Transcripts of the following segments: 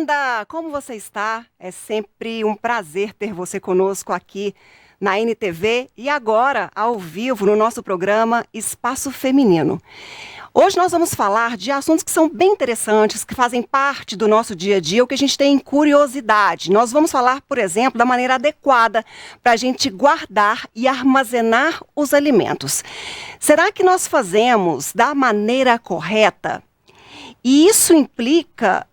Linda, como você está? É sempre um prazer ter você conosco aqui na NTV e agora ao vivo no nosso programa Espaço Feminino. Hoje nós vamos falar de assuntos que são bem interessantes, que fazem parte do nosso dia a dia, o que a gente tem curiosidade. Nós vamos falar, por exemplo, da maneira adequada para a gente guardar e armazenar os alimentos. Será que nós fazemos da maneira correta? E isso implica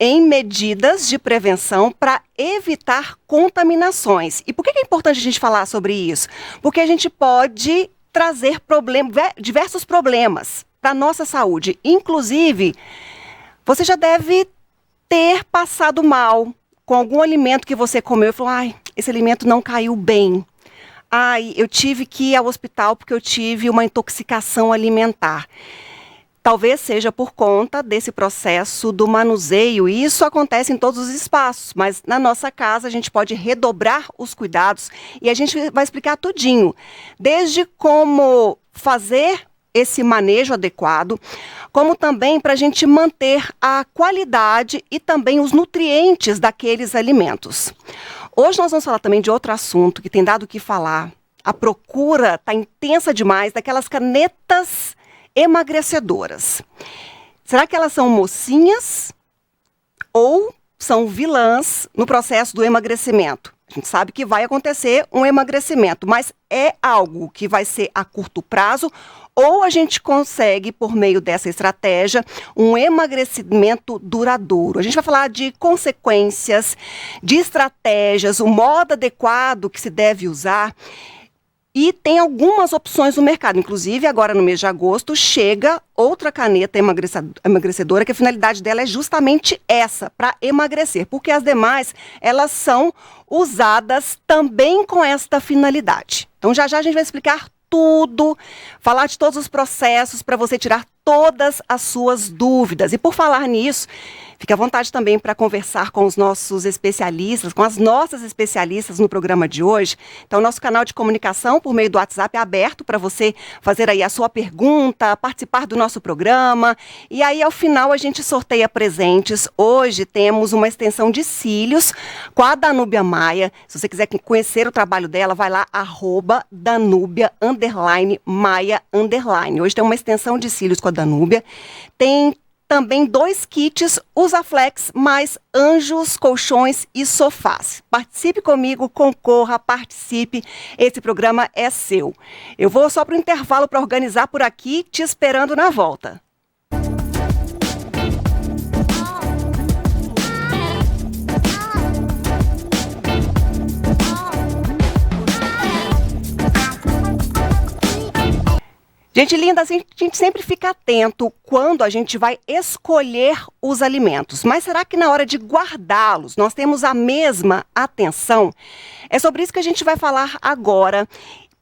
em medidas de prevenção para evitar contaminações. E por que é importante a gente falar sobre isso? Porque a gente pode trazer diversos problemas para a nossa saúde. Inclusive, você já deve ter passado mal com algum alimento que você comeu e falou, ai, esse alimento não caiu bem. Ai, eu tive que ir ao hospital porque eu tive uma intoxicação alimentar. Talvez seja por conta desse processo do manuseio, e isso acontece em todos os espaços, mas na nossa casa a gente pode redobrar os cuidados e a gente vai explicar tudinho, desde como fazer esse manejo adequado, como também para a gente manter a qualidade e também os nutrientes daqueles alimentos. Hoje nós vamos falar também de outro assunto que tem dado o que falar. A procura está intensa demais daquelas canetas emagrecedoras. Será que elas são mocinhas ou são vilãs no processo do emagrecimento? A gente sabe que vai acontecer um emagrecimento, mas é algo que vai ser a curto prazo ou a gente consegue, por meio dessa estratégia, um emagrecimento duradouro. A gente vai falar de consequências, de estratégias, o modo adequado que se deve usar. E tem algumas opções no mercado, inclusive agora no mês de agosto chega outra caneta emagrecedora, que a finalidade dela é justamente essa, para emagrecer, porque as demais, elas são usadas também com esta finalidade. Então já a gente vai explicar tudo, falar de todos os processos para você tirar todas as suas dúvidas. E por falar nisso, fique à vontade também para conversar com os nossos especialistas, com as nossas especialistas no programa de hoje. Então, nosso canal de comunicação por meio do WhatsApp é aberto para você fazer aí a sua pergunta, participar do nosso programa. E aí, ao final, a gente sorteia presentes. Hoje temos uma extensão de cílios com a Danúbia Maia. Se você quiser conhecer o trabalho dela, vai lá, @Danúbia_Maia_. Hoje tem uma extensão de cílios com a Danúbia. Tem também 2 kits Usaflex mais anjos, colchões e sofás. Participe comigo, concorra, participe. Esse programa é seu. Eu vou só para o intervalo para organizar por aqui, te esperando na volta. Gente linda, a gente sempre fica atento quando a gente vai escolher os alimentos. Mas será que na hora de guardá-los nós temos a mesma atenção? É sobre isso que a gente vai falar agora,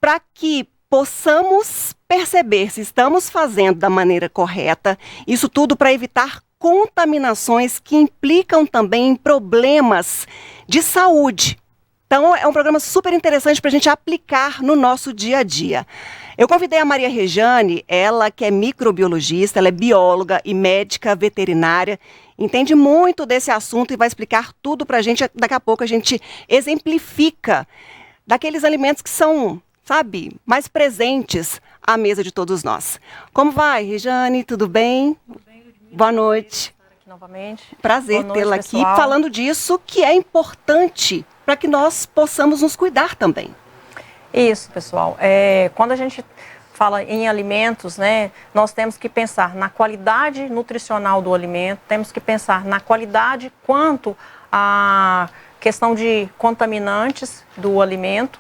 para que possamos perceber se estamos fazendo da maneira correta. Isso tudo para evitar contaminações que implicam também em problemas de saúde. Então é um programa super interessante para a gente aplicar no nosso dia a dia. Eu convidei a Maria Rejane, ela que é microbiologista, ela é bióloga e médica veterinária, entende muito desse assunto e vai explicar tudo para a gente. Daqui a pouco a gente exemplifica daqueles alimentos que são, sabe, mais presentes à mesa de todos nós. Como vai, Rejane? Tudo bem? Tudo bem, Ludmila. Boa noite. Estar aqui novamente. Prazer tê-la aqui, falando disso que é importante para que nós possamos nos cuidar também. Isso, pessoal. Quando a gente fala em alimentos, né, nós temos que pensar na qualidade nutricional do alimento, temos que pensar na qualidade quanto à questão de contaminantes do alimento.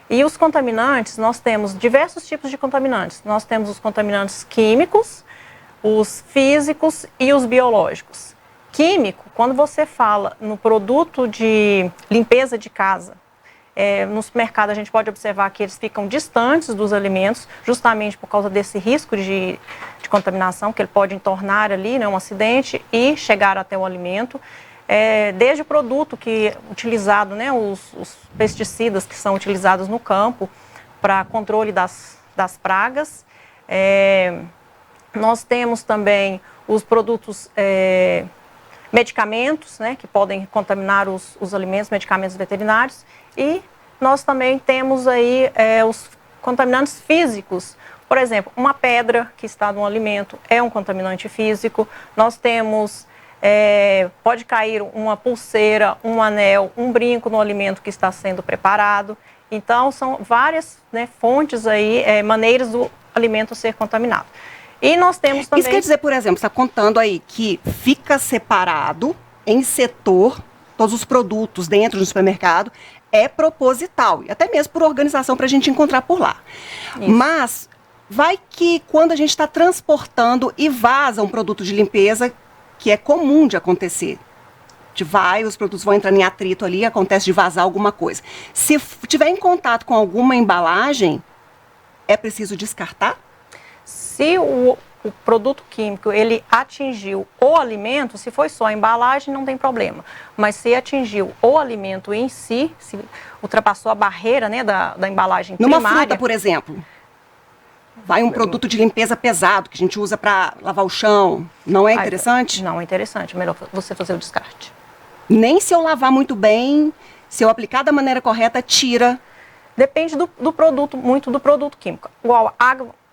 E os contaminantes, nós temos diversos tipos de contaminantes. Nós temos os contaminantes químicos, os físicos e os biológicos. Químico, quando você fala no produto de limpeza de casa, no supermercado a gente pode observar que eles ficam distantes dos alimentos, justamente por causa desse risco de contaminação, que ele pode entornar ali, né, um acidente e chegar até o alimento. Desde o produto que é utilizado, né, os pesticidas que são utilizados no campo para controle das pragas. Nós temos também os produtos medicamentos, né, que podem contaminar os alimentos, medicamentos veterinários, e nós também temos aí os contaminantes físicos. Por exemplo, uma pedra que está no alimento é um contaminante físico. Nós temos, pode cair uma pulseira, um anel, um brinco no alimento que está sendo preparado. Então, são várias, né, fontes aí, maneiras do alimento ser contaminado. E nós temos também... Isso quer dizer, por exemplo, você está contando aí que fica separado em setor, todos os produtos dentro do supermercado, é proposital, e até mesmo por organização para a gente encontrar por lá. Isso. Mas vai que quando a gente está transportando e vaza um produto de limpeza, que é comum de acontecer, os produtos vão entrando em atrito ali, acontece de vazar alguma coisa. Se tiver em contato com alguma embalagem, é preciso descartar? Se o produto químico ele atingiu o alimento, se foi só a embalagem, não tem problema. Mas se atingiu o alimento em si, se ultrapassou a barreira, né, da embalagem primária... Numa fruta, por exemplo, vai um produto de limpeza pesado, que a gente usa para lavar o chão, não é interessante? Não é interessante, melhor você fazer o descarte. Nem se eu lavar muito bem, se eu aplicar da maneira correta, tira? Depende do produto, muito do produto químico. Igual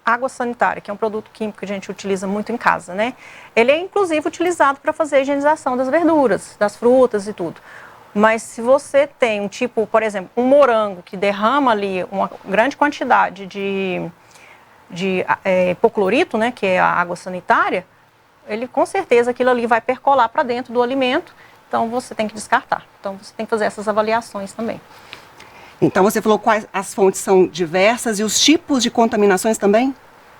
água sanitária, que é um produto químico que a gente utiliza muito em casa, né? Ele é inclusive utilizado para fazer a higienização das verduras, das frutas e tudo. Mas se você tem um tipo, por exemplo, um morango que derrama ali uma grande quantidade de hipoclorito, né, que é a água sanitária, ele com certeza aquilo ali vai percolar para dentro do alimento, então você tem que descartar. Então você tem que fazer essas avaliações também. Então você falou quais as fontes são diversas e os tipos de contaminações também?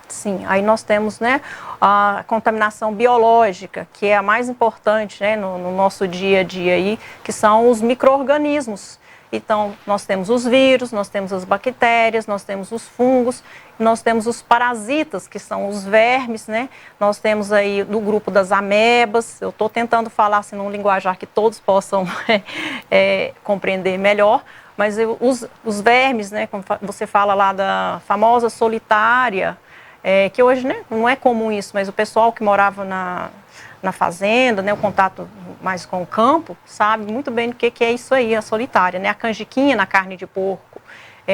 Sim, aí nós temos, né, a contaminação biológica, que é a mais importante, né, no nosso dia a dia aí, que são os micro-organismos. Então, nós temos os vírus, nós temos as bactérias, nós temos os fungos, nós temos os parasitas, que são os vermes, né? Nós temos aí do grupo das amebas. Eu estou tentando falar assim num linguajar que todos possam compreender melhor, mas os vermes, né, como você fala lá da famosa solitária, que hoje, né, não é comum isso, mas o pessoal que morava na fazenda, né, o contato mais com o campo, sabe muito bem o que é isso aí, a solitária, né? A canjiquinha na carne de porco,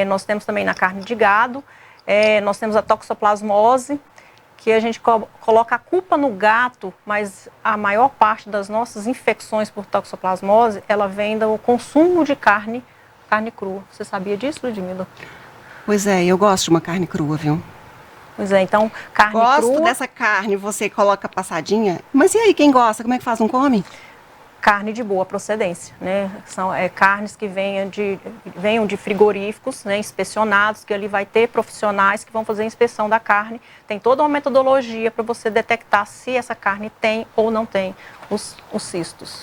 nós temos também na carne de gado, nós temos a toxoplasmose, que a gente coloca a culpa no gato, mas a maior parte das nossas infecções por toxoplasmose, ela vem do consumo de carne crua. Você sabia disso, Ludmila? Pois é, eu gosto de uma carne crua, viu? Pois é, então, carne crua... Gosto dessa carne, você coloca passadinha. Mas e aí, quem gosta? Como é que faz? Não come? Carne de boa procedência, né? São carnes que venham de frigoríficos, né, inspecionados, que ali vai ter profissionais que vão fazer a inspeção da carne. Tem toda uma metodologia para você detectar se essa carne tem ou não tem os cistos.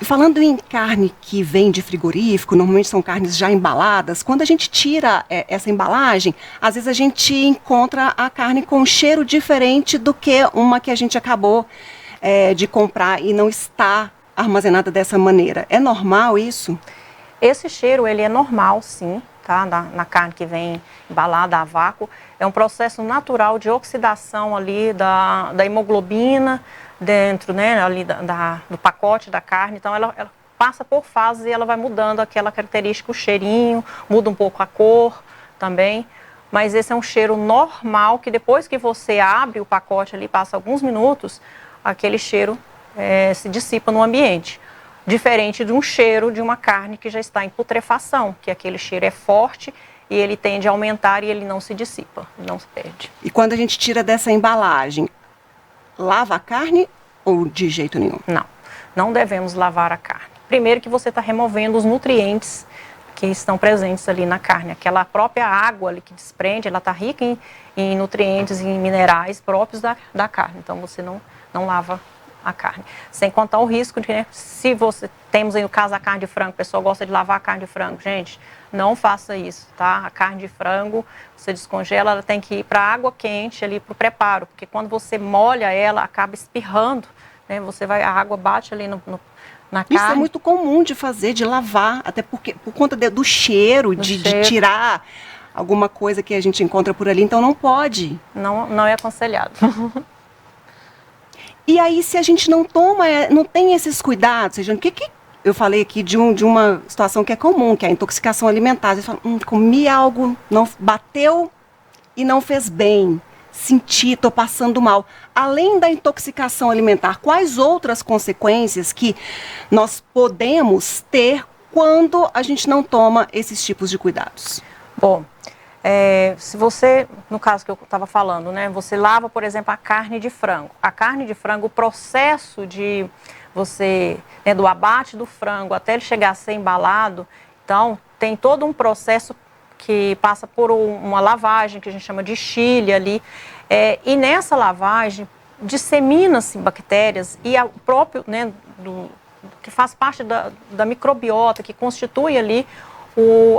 Falando em carne que vem de frigorífico, normalmente são carnes já embaladas. Quando a gente tira essa embalagem, às vezes a gente encontra a carne com um cheiro diferente do que uma que a gente acabou de comprar e não está armazenada dessa maneira. É normal isso? Esse cheiro, ele é normal, sim, tá? Na carne que vem embalada a vácuo. É um processo natural de oxidação ali da hemoglobina, dentro, né, ali do pacote da carne. Então ela passa por fases e ela vai mudando aquela característica, o cheirinho, muda um pouco a cor também, mas esse é um cheiro normal que depois que você abre o pacote ali, passa alguns minutos, aquele cheiro se dissipa no ambiente, diferente de um cheiro de uma carne que já está em putrefação, que aquele cheiro é forte e ele tende a aumentar e ele não se dissipa, não se perde. E quando a gente tira dessa embalagem, lava a carne ou de jeito nenhum? Não devemos lavar a carne. Primeiro que você está removendo os nutrientes que estão presentes ali na carne. Aquela própria água ali que desprende, ela está rica em nutrientes e em minerais próprios da carne. Então você não lava a carne. Sem contar o risco de, né, se você, temos aí no caso a carne de frango, a pessoa gosta de lavar a carne de frango. Gente, não faça isso, tá? A carne de frango, você descongela, ela tem que ir para água quente ali para o preparo, porque quando você molha ela, acaba espirrando, né? A água bate ali na carne. Isso é muito comum de fazer, de lavar, até porque por conta do cheiro, de tirar alguma coisa que a gente encontra por ali, então não pode. Não é aconselhado. E aí, se a gente não toma, não tem esses cuidados, seja, o que eu falei aqui de uma situação que é comum, que é a intoxicação alimentar. Você fala, comi algo, não bateu e não fez bem. Senti, estou passando mal. Além da intoxicação alimentar, quais outras consequências que nós podemos ter quando a gente não toma esses tipos de cuidados? Bom, se você, no caso que eu estava falando, né, você lava, por exemplo, a carne de frango. A carne de frango, o processo de você, né, do abate do frango até ele chegar a ser embalado, então tem todo um processo que passa por uma lavagem que a gente chama de chile ali, e nessa lavagem dissemina-se bactérias e o próprio, né, que faz parte da microbiota, que constitui ali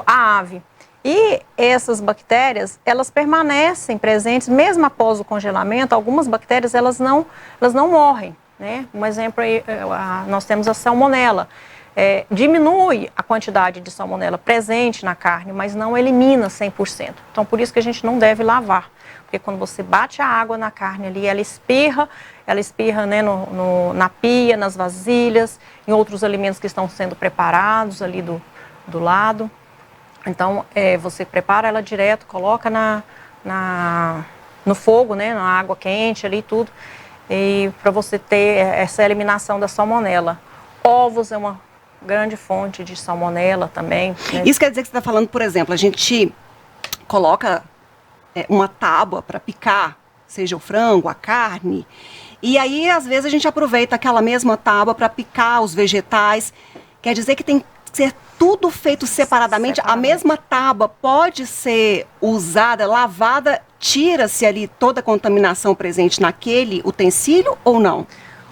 a ave. E essas bactérias, elas permanecem presentes, mesmo após o congelamento. Algumas bactérias, elas não morrem, né? Um exemplo aí, nós temos a salmonela. Diminui a quantidade de salmonela presente na carne, mas não elimina 100%. Então, por isso que a gente não deve lavar. Porque quando você bate a água na carne ali, ela espirra, né, na pia, nas vasilhas, em outros alimentos que estão sendo preparados ali do lado. Então, você prepara ela direto, coloca no fogo, né, na água quente ali e tudo, e para você ter essa eliminação da salmonela. Ovos é uma grande fonte de salmonela também, né? Isso quer dizer que você está falando, por exemplo, a gente coloca uma tábua para picar, seja o frango, a carne, e aí às vezes a gente aproveita aquela mesma tábua para picar os vegetais. Quer dizer que tem que ser tudo feito separadamente. A mesma tábua pode ser usada, lavada, tira-se ali toda a contaminação presente naquele utensílio ou não?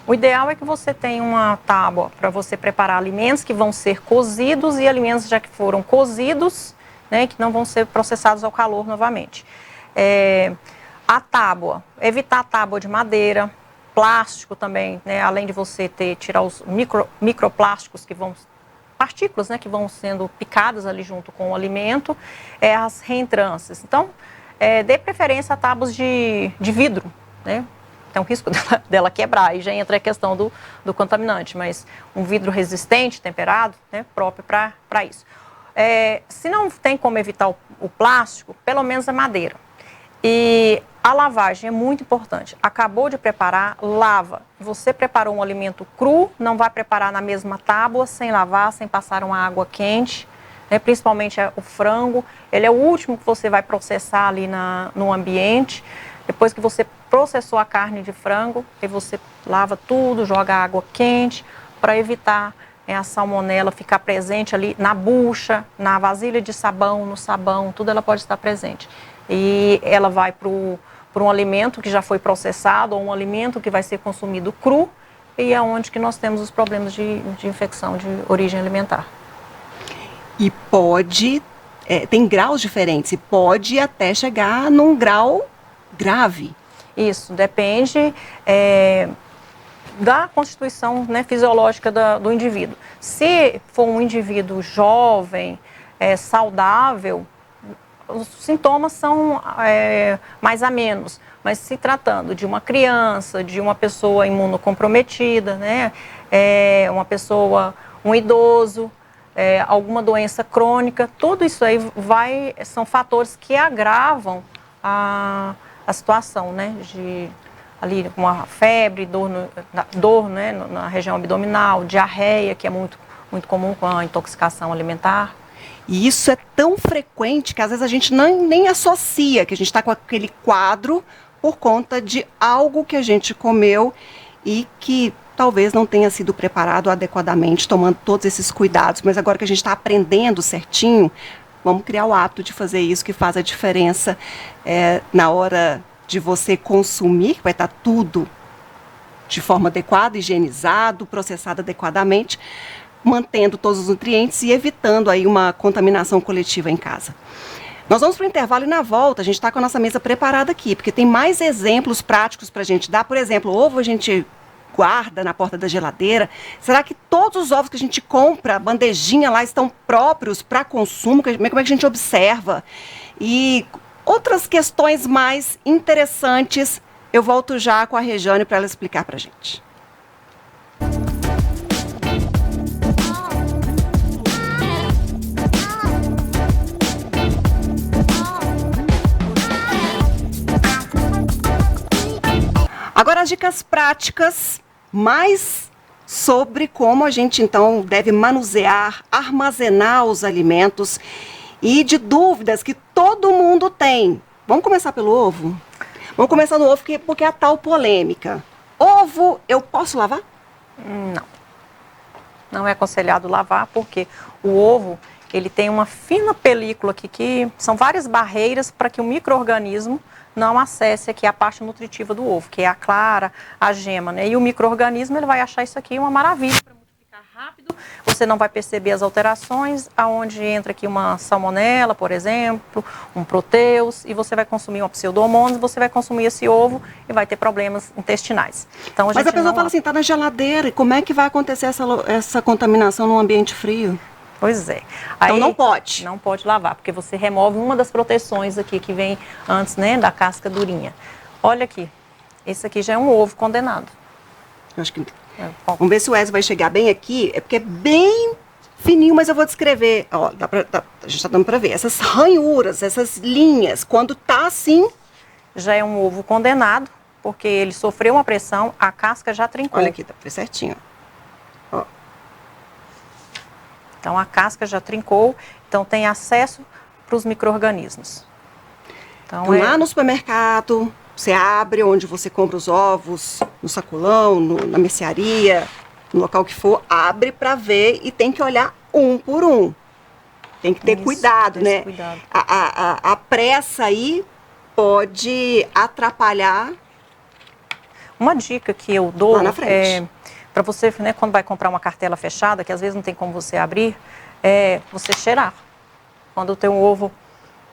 O ideal é que você tenha uma tábua para você preparar alimentos que vão ser cozidos e alimentos já que foram cozidos, né, que não vão ser processados ao calor novamente. A tábua, evitar a tábua de madeira, plástico também, né, além de você tirar os microplásticos que vão, partículas, né, que vão sendo picadas ali junto com o alimento, as reentrâncias. Então, dê preferência a tábuas de vidro, né? Tem um risco dela quebrar, aí já entra a questão do contaminante, mas um vidro resistente, temperado, né, próprio para isso. Se não tem como evitar o plástico, pelo menos a madeira. E a lavagem é muito importante. Acabou de preparar, lava. Você preparou um alimento cru, não vai preparar na mesma tábua, sem lavar, sem passar uma água quente, né? Principalmente o frango. Ele é o último que você vai processar ali no ambiente. Depois que você processou a carne de frango, aí você lava tudo, joga água quente para evitar a salmonela ficar presente ali na bucha, na vasilha de sabão, no sabão, tudo ela pode estar presente. E ela vai para um alimento que já foi processado ou um alimento que vai ser consumido cru, e é onde que nós temos os problemas de infecção de origem alimentar. E tem graus diferentes, e pode até chegar num grau grave. Isso, depende da constituição, né, fisiológica do indivíduo. Se for um indivíduo jovem, saudável, os sintomas são mais amenos, mas se tratando de uma criança, de uma pessoa imunocomprometida, né, um idoso, alguma doença crônica, tudo isso aí são fatores que agravam a situação, né, de ali uma febre, dor, né, na região abdominal, diarreia, que é muito, muito comum com a intoxicação alimentar. E isso é tão frequente que às vezes a gente nem associa que a gente está com aquele quadro por conta de algo que a gente comeu e que talvez não tenha sido preparado adequadamente, tomando todos esses cuidados. Mas agora que a gente está aprendendo certinho, vamos criar o hábito de fazer isso, que faz a diferença na hora de você consumir, que vai estar tudo de forma adequada, higienizado, processado adequadamente, mantendo todos os nutrientes e evitando aí uma contaminação coletiva em casa. Nós vamos para o intervalo e na volta a gente está com a nossa mesa preparada aqui, porque tem mais exemplos práticos para a gente dar. Por exemplo, ovo a gente guarda na porta da geladeira. Será que todos os ovos que a gente compra, bandejinha lá, estão próprios para consumo? Como é que a gente observa? E outras questões mais interessantes Eu volto já com a Rejane para ela explicar para a gente. Agora as dicas práticas, mais sobre como a gente então deve manusear, armazenar os alimentos e de dúvidas que todo mundo tem. Vamos começar pelo ovo? Vamos começar no ovo porque é a tal polêmica. Ovo, eu posso lavar? Não. Não é aconselhado lavar porque o ovo, ele tem uma fina película aqui que são várias barreiras para que o micro-organismo não acesse aqui a parte nutritiva do ovo, que é a clara, a gema, né? E o micro-organismo, ele vai achar isso aqui uma maravilha para multiplicar rápido. Você não vai perceber as alterações, aonde entra aqui uma salmonela, por exemplo, um proteus, e você vai consumir uma pseudomonas, você vai consumir esse ovo e vai ter problemas intestinais. Então, Mas a pessoa fala assim, tá na geladeira, e como é que vai acontecer essa contaminação num ambiente frio? Pois é. Então não pode? Não pode lavar, porque você remove uma das proteções aqui que vem antes, né, da casca durinha. Olha aqui, esse aqui já é um ovo condenado. Acho que... Vamos ver se o Wesley vai chegar bem aqui, é porque é bem fininho, mas eu vou descrever. Ó, a gente tá dando para ver. Essas ranhuras, essas linhas, quando tá assim... Já é um ovo condenado, porque ele sofreu uma pressão, a casca já trincou. Olha aqui, tá certinho. Ó. Então, a casca já trincou, então tem acesso para os micro-organismos. Então, lá no supermercado, você abre onde você compra os ovos, no sacolão, na mercearia, no local que for, abre para ver e tem que olhar um por um. Tem que ter cuidado, né? Cuidado. A pressa aí pode atrapalhar. Uma dica que eu dou lá na frente. Para você, né, quando vai comprar uma cartela fechada, que às vezes não tem como você abrir, é você cheirar. Quando o teu ovo,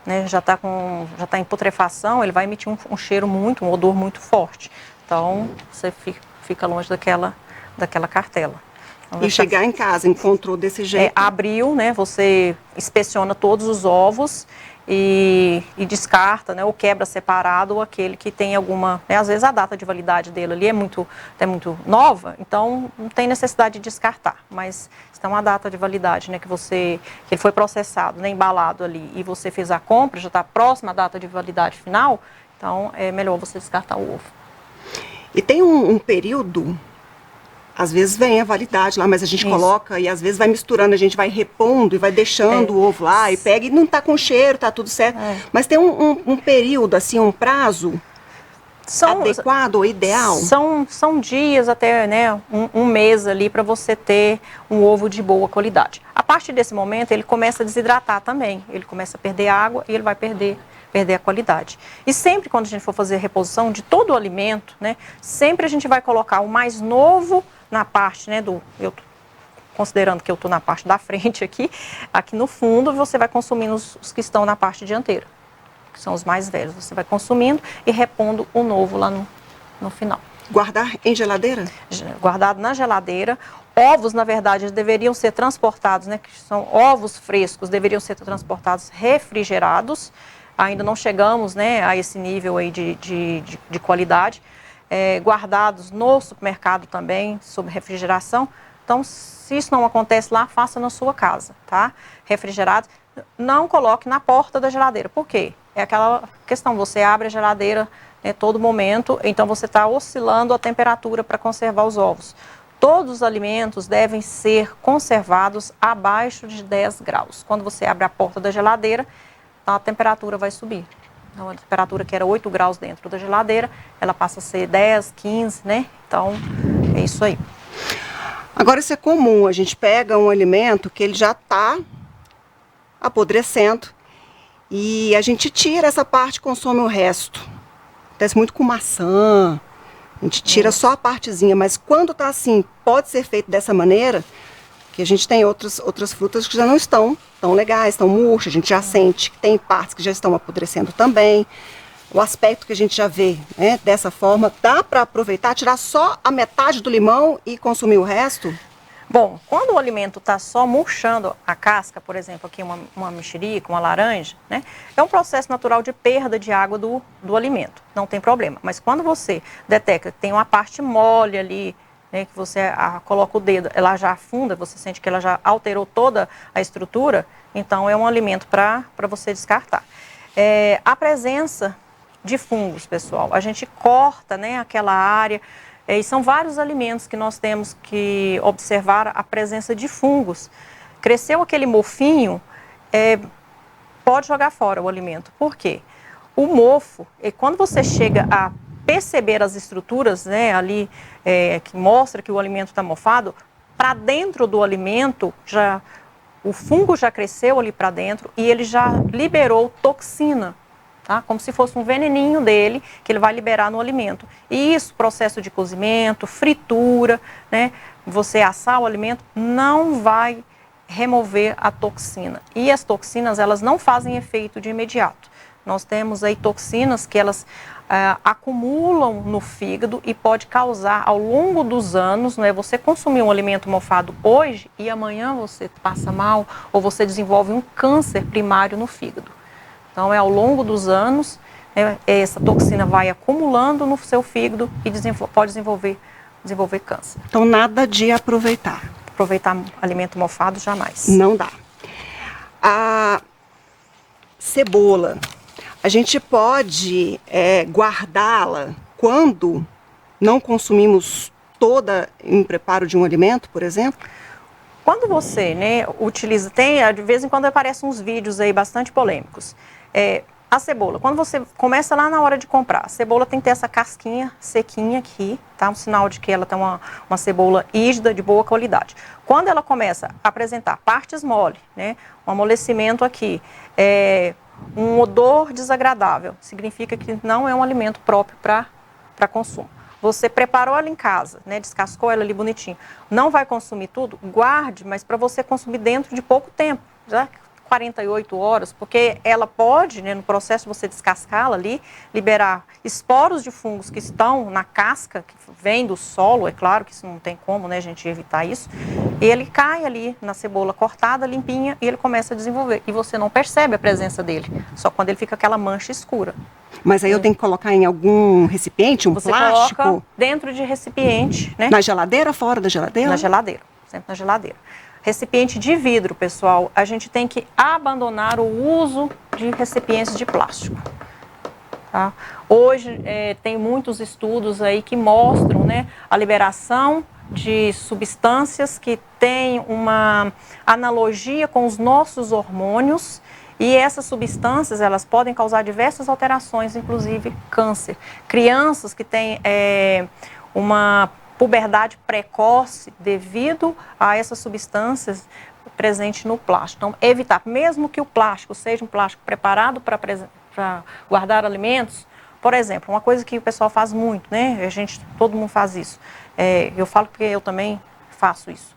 né, já está em putrefação, ele vai emitir um cheiro um odor muito forte. Então, você fica longe daquela cartela. Então, e chegar em casa, encontrou desse jeito. Abriu, né, você inspeciona todos os ovos e descarta, né, ou quebra separado, ou aquele que tem alguma, né, às vezes a data de validade dele ali é muito nova, então não tem necessidade de descartar, mas se tem uma data de validade, né, que ele foi processado, né, embalado ali, e você fez a compra, já está próxima à data de validade final, então é melhor você descartar o ovo. E tem um período, às vezes vem a validade lá, mas a gente coloca e às vezes vai misturando, a gente vai repondo e vai deixando o ovo lá e pega e não tá com cheiro, tá tudo certo. Mas tem um período, assim, um prazo adequado ou ideal? São dias até, né, um mês ali para você ter um ovo de boa qualidade. A partir desse momento ele começa a desidratar também, ele começa a perder água e ele vai perder a qualidade. E sempre quando a gente for fazer a reposição de todo o alimento, né, sempre a gente vai colocar o mais novo na parte, né, considerando que eu estou na parte da frente aqui no fundo, você vai consumindo os que estão na parte dianteira, que são os mais velhos. Você vai consumindo e repondo o novo lá no final. Guardar em geladeira? Guardado na geladeira. Ovos, na verdade, deveriam ser transportados, né, que são ovos frescos, deveriam ser transportados refrigerados. Ainda não chegamos, né, a esse nível aí de qualidade. Guardados no supermercado também, sob refrigeração. Então, se isso não acontece lá, faça na sua casa, tá? Refrigerados. Não coloque na porta da geladeira. Por quê? É aquela questão, você abre a geladeira, né, todo momento, então você está oscilando a temperatura para conservar os ovos. Todos os alimentos devem ser conservados abaixo de 10 graus. Quando você abre a porta da geladeira, a temperatura vai subir. Então, a temperatura que era 8 graus dentro da geladeira, ela passa a ser 10, 15, né? Então, é isso aí. Agora, isso é comum. A gente pega um alimento que ele já está apodrecendo e a gente tira essa parte e consome o resto. Acontece muito com maçã. A gente tira só a partezinha, mas quando está assim, pode ser feito dessa maneira, que a gente tem outras frutas que já não estão tão legais, estão murchas, a gente já sente que tem partes que já estão apodrecendo também. O aspecto que a gente já vê, né, dessa forma, dá para aproveitar, tirar só a metade do limão e consumir o resto? Bom, quando o alimento está só murchando a casca, por exemplo, aqui uma mexerica, uma laranja, né? É um processo natural de perda de água do alimento, não tem problema. Mas quando você detecta que tem uma parte mole ali, né, que você coloca o dedo, ela já afunda, você sente que ela já alterou toda a estrutura, então é um alimento para você descartar. A presença de fungos, pessoal, a gente corta, né, aquela área, e são vários alimentos que nós temos que observar a presença de fungos. Cresceu aquele mofinho, pode jogar fora o alimento. Por quê? O mofo, quando você chega a perceber as estruturas, né, ali, que mostra que o alimento está mofado, para dentro do alimento, o fungo já cresceu ali para dentro e ele já liberou toxina. Tá? Como se fosse um veneninho dele, que ele vai liberar no alimento. E isso, processo de cozimento, fritura, né? Você assar o alimento, não vai remover a toxina. E as toxinas, elas não fazem efeito de imediato. Nós temos aí toxinas que elas acumulam no fígado e pode causar ao longo dos anos, não é? Você consumir um alimento mofado hoje e amanhã você passa mal ou você desenvolve um câncer primário no fígado. Então, ao longo dos anos, essa toxina vai acumulando no seu fígado e pode desenvolver câncer. Então, nada de aproveitar. Aproveitar alimento mofado, jamais. Não dá. A cebola, a gente pode guardá-la quando não consumimos toda em preparo de um alimento, por exemplo? Quando você, né, utiliza, de vez em quando aparecem uns vídeos aí bastante polêmicos. A cebola, quando você começa lá na hora de comprar, a cebola tem que ter essa casquinha sequinha aqui, tá? Um sinal de que ela tem uma cebola rígida, de boa qualidade. Quando ela começa a apresentar partes mole, né, um amolecimento aqui, um odor desagradável, significa que não é um alimento próprio para consumo. Você preparou ela em casa, né, descascou ela ali bonitinho, não vai consumir tudo? Guarde, mas para você consumir dentro de pouco tempo, já 48 horas, porque ela pode, né, no processo de você descascá-la ali, liberar esporos de fungos que estão na casca, que vem do solo, é claro que isso não tem como, né, a gente evitar isso, e ele cai ali na cebola cortada, limpinha, e ele começa a desenvolver, e você não percebe a presença dele, só quando ele fica aquela mancha escura. Mas aí eu tenho que colocar em algum recipiente, um você plástico? Coloca dentro de recipiente, né? Na geladeira, fora da geladeira? Na geladeira, sempre na geladeira. Recipiente de vidro, pessoal, a gente tem que abandonar o uso de recipientes de plástico. Tá? Hoje tem muitos estudos aí que mostram, né, a liberação de substâncias que têm uma analogia com os nossos hormônios e essas substâncias elas podem causar diversas alterações, inclusive câncer. Crianças que têm uma puberdade precoce devido a essas substâncias presentes no plástico. Então, evitar, mesmo que o plástico seja um plástico preparado para guardar alimentos, por exemplo, uma coisa que o pessoal faz muito, né? Todo mundo faz isso. Eu falo porque eu também faço isso.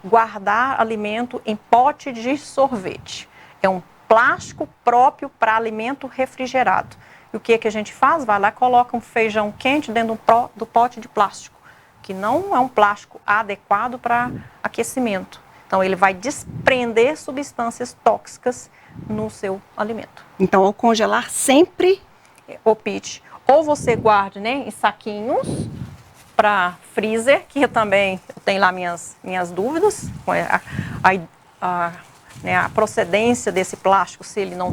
Guardar alimento em pote de sorvete. É um plástico próprio para alimento refrigerado. E o que a gente faz? Vai lá e coloca um feijão quente dentro do pote de plástico, que não é um plástico adequado para aquecimento. Então, ele vai desprender substâncias tóxicas no seu alimento. Então, ao congelar sempre... Opte. Ou você guarde, né, em saquinhos para freezer, que eu também tenho lá minhas dúvidas, né, a procedência desse plástico, se ele não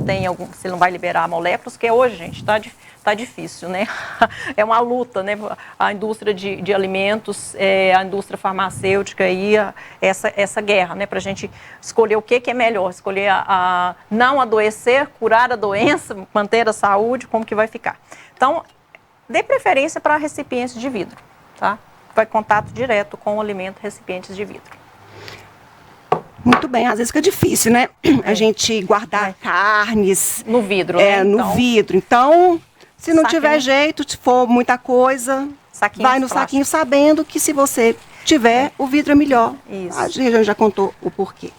vai liberar moléculas, que hoje, gente, está difícil, né? É uma luta, né? A indústria de alimentos, a indústria farmacêutica e essa guerra, né? Para a gente escolher o que é melhor, escolher não adoecer, curar a doença, manter a saúde, como que vai ficar. Então, dê preferência para recipientes de vidro, tá? Vai contato direto com o alimento, recipientes de vidro. Muito bem, às vezes fica difícil, né? A gente guardar carnes... No vidro, né? No vidro. Então, se não saquinho. tiver jeito, se for muita coisa, vai no saquinho sabendo que se você tiver, o vidro é melhor. Isso. A gente já contou o porquê.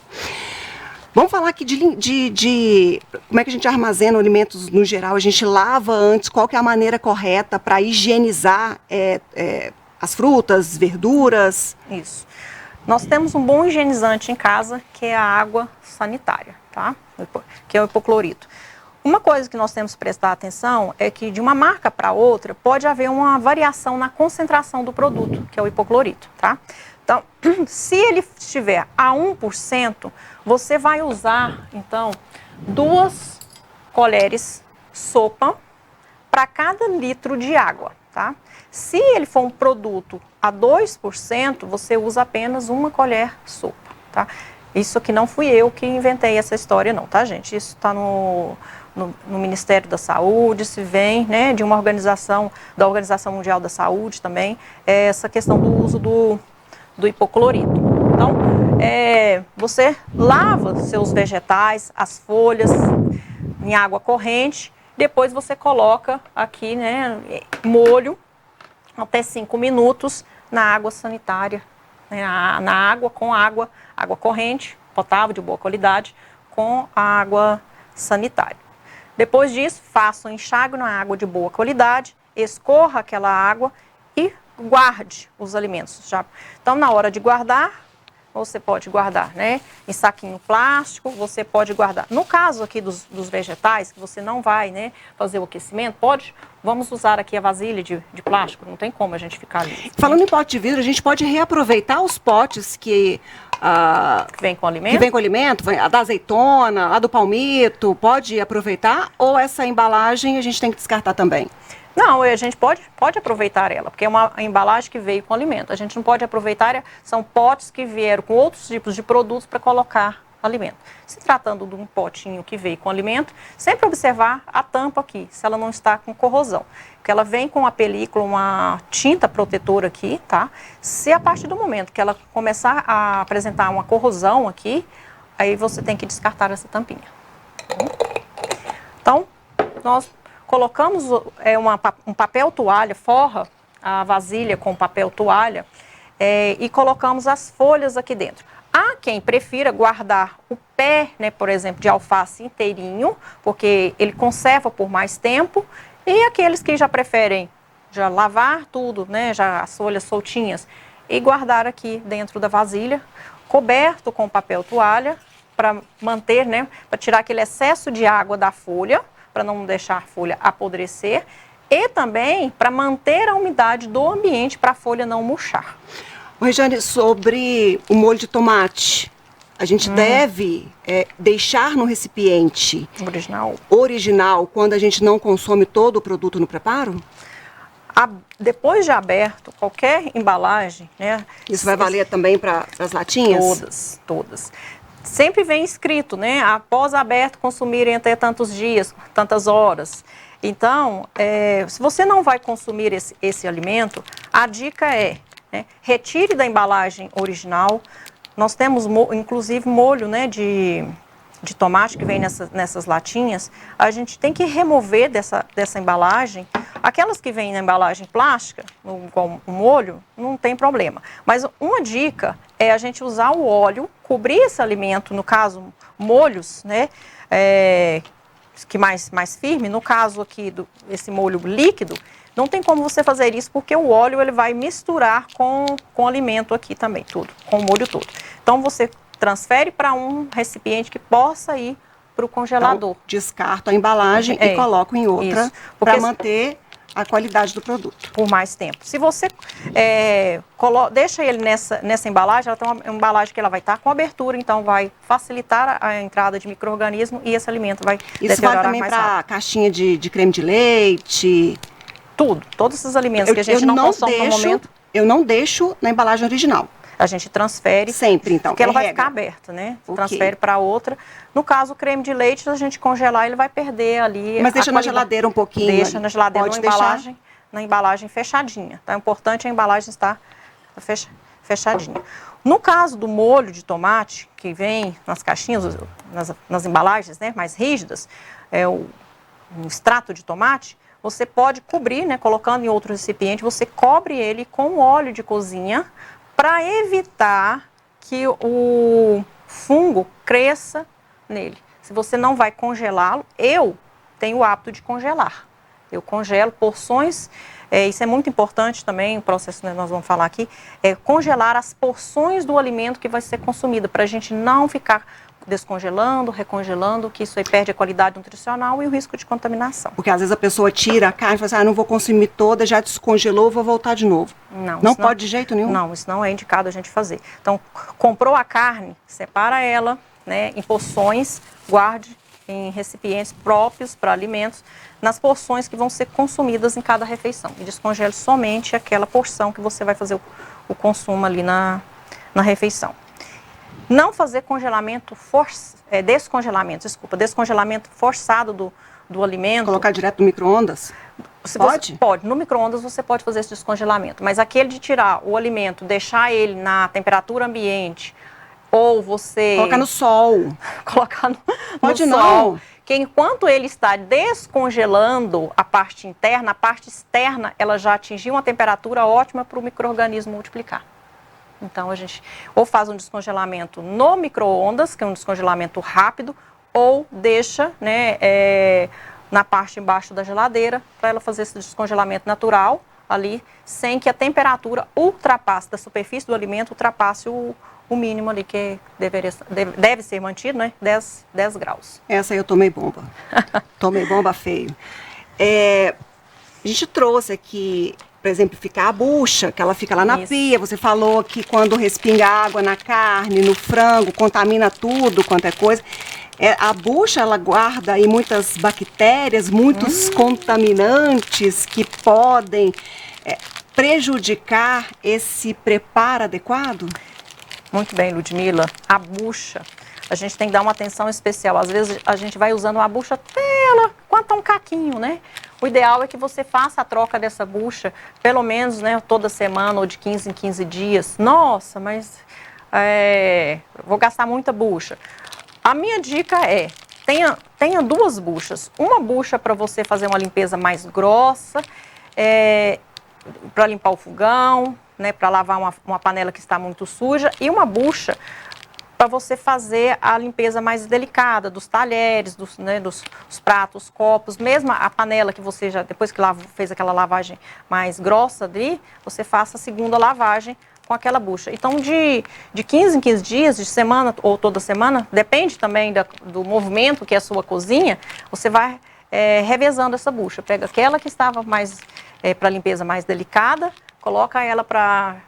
Vamos falar aqui de como é que a gente armazena alimentos no geral. A gente lava antes, qual que é a maneira correta para higienizar as frutas, verduras? Isso. Nós temos um bom higienizante em casa, que é a água sanitária, tá? Que é o hipoclorito. Uma coisa que nós temos que prestar atenção é que de uma marca para outra pode haver uma variação na concentração do produto, que é o hipoclorito, tá? Então, se ele estiver a 1%, você vai usar, então, 2 colheres sopa para cada litro de água, tá? Se ele for um produto a 2%, você usa apenas 1 colher sopa, tá? Isso aqui não fui eu que inventei essa história não, tá, gente? Isso está no Ministério da Saúde, se vem, né, de uma organização, da Organização Mundial da Saúde também, essa questão do uso do hipoclorito. Então, você lava seus vegetais, as folhas, em água corrente, depois você coloca aqui, né, molho, até 5 minutos na água sanitária, né, na água com água corrente, potável, de boa qualidade, com a água sanitária. Depois disso, faça um enxágue na água de boa qualidade, escorra aquela água e guarde os alimentos. Então, na hora de guardar, você pode guardar, né, em saquinho plástico, você pode guardar. No caso aqui dos vegetais, que você não vai, né, fazer o aquecimento, vamos usar aqui a vasilha de plástico, não tem como a gente ficar ali. Falando em pote de vidro, a gente pode reaproveitar os potes que vem com alimento? Que vem com alimento, a da azeitona, a do palmito, pode aproveitar? Ou essa embalagem a gente tem que descartar também? Não, a gente pode aproveitar ela, porque é uma embalagem que veio com alimento. A gente não pode aproveitar, são potes que vieram com outros tipos de produtos para colocar alimento. Se tratando de um potinho que veio com alimento, sempre observar a tampa aqui, se ela não está com corrosão. Porque ela vem com uma película, uma tinta protetora aqui, tá? Se a partir do momento que ela começar a apresentar uma corrosão aqui, aí você tem que descartar essa tampinha. Então, nós colocamos um papel toalha, forra a vasilha com papel toalha e colocamos as folhas aqui dentro. Há quem prefira guardar o pé, né, por exemplo, de alface inteirinho, porque ele conserva por mais tempo, e aqueles que já preferem já lavar tudo, né, já as folhas soltinhas, e guardar aqui dentro da vasilha, coberto com papel toalha, para manter, né, para tirar aquele excesso de água da folha, para não deixar a folha apodrecer, e também para manter a umidade do ambiente para a folha não murchar. Regiane, sobre o molho de tomate, a gente deve deixar no recipiente original quando a gente não consome todo o produto no preparo? Depois de aberto, qualquer embalagem, né? Isso vai valer também para as latinhas? Todas. Sempre vem escrito, né? Após aberto, consumir em até tantos dias, tantas horas. Então, se você não vai consumir esse alimento, a dica é, né, retire da embalagem original. Nós temos, inclusive, molho, né, de tomate que vem nessas latinhas. A gente tem que remover dessa embalagem. Aquelas que vêm na embalagem plástica, com o molho, não tem problema. Mas uma dica é a gente usar o óleo, cobrir esse alimento, no caso, molhos, né, que mais firme. No caso aqui, esse molho líquido, não tem como você fazer isso, porque o óleo ele vai misturar com o alimento aqui também, tudo, com o molho todo. Então, você transfere para um recipiente que possa ir para o congelador. Então, descarto a embalagem e coloco em outra para manter a qualidade do produto. Por mais tempo. Se você deixa ele nessa embalagem, ela tem uma embalagem que ela vai estar com abertura, então vai facilitar a entrada de micro-organismo e esse alimento vai deteriorar mais rápido. Isso vale também para caixinha de creme de leite? Tudo. Todos esses alimentos que a gente não consome no momento. Eu não deixo na embalagem original. A gente transfere. Sempre, então. Porque ela vai ficar aberta, né? Okay. Transfere para outra. No caso, o creme de leite, se a gente congelar, ele vai perder ali. Mas deixa na geladeira um pouquinho. Deixa na geladeira, na embalagem fechadinha. Então, é importante a embalagem estar fechadinha. No caso do molho de tomate, que vem nas caixinhas, nas embalagens, né, mais rígidas, um extrato de tomate, você pode cobrir, né, colocando em outro recipiente, você cobre ele com óleo de cozinha, para evitar que o fungo cresça nele. Se você não vai congelá-lo, eu tenho o hábito de congelar. Eu congelo porções, isso é muito importante também, o processo que nós vamos falar aqui, é congelar as porções do alimento que vai ser consumido, para a gente não ficar descongelando, recongelando, que isso aí perde a qualidade nutricional e o risco de contaminação. Porque às vezes a pessoa tira a carne e fala assim, não vou consumir toda, já descongelou, vou voltar de novo. Não pode de jeito nenhum? Não, isso não é indicado a gente fazer. Então, comprou a carne, separa ela, né, em porções, guarde em recipientes próprios para alimentos, nas porções que vão ser consumidas em cada refeição. E descongele somente aquela porção que você vai fazer o consumo ali na refeição. Não fazer descongelamento forçado do alimento. Colocar direto no micro-ondas? Pode? Pode. No micro-ondas você pode fazer esse descongelamento, mas aquele de tirar o alimento, deixar ele na temperatura ambiente, ou você... Colocar no sol. Colocar no Pode sol. Não. Que enquanto ele está descongelando a parte interna, a parte externa, ela já atingiu uma temperatura ótima para o micro-organismo multiplicar. Então, a gente ou faz um descongelamento no micro-ondas, que é um descongelamento rápido, ou deixa, né, na parte embaixo da geladeira, para ela fazer esse descongelamento natural ali, sem que a temperatura ultrapasse, da superfície do alimento, ultrapasse o mínimo ali, que deve ser mantido, né, 10 graus. Essa aí eu tomei bomba. Tomei bomba feio. A gente trouxe aqui, para exemplificar, a bucha, que ela fica lá na pia. Você falou que quando respinga água na carne, no frango, contamina tudo quanto é coisa. A bucha, ela guarda aí muitas bactérias, muitos contaminantes que podem prejudicar esse preparo adequado? Muito bem, Ludmila. A bucha, a gente tem que dar uma atenção especial. Às vezes a gente vai usando uma bucha até ela, quanto a um caquinho, né? O ideal é que você faça a troca dessa bucha, pelo menos, né, toda semana ou de 15 em 15 dias. Nossa, mas vou gastar muita bucha. A minha dica é, tenha duas buchas. Uma bucha para você fazer uma limpeza mais grossa, para limpar o fogão, né, para lavar uma panela que está muito suja, e uma bucha para você fazer a limpeza mais delicada dos talheres, dos pratos, copos, mesmo a panela que você já, depois que fez aquela lavagem mais grossa ali, você faça a segunda lavagem com aquela bucha. Então, de 15 em 15 dias, de semana ou toda semana, depende também do movimento que é a sua cozinha, você vai revezando essa bucha. Pega aquela que estava mais para limpeza mais delicada, coloca ela para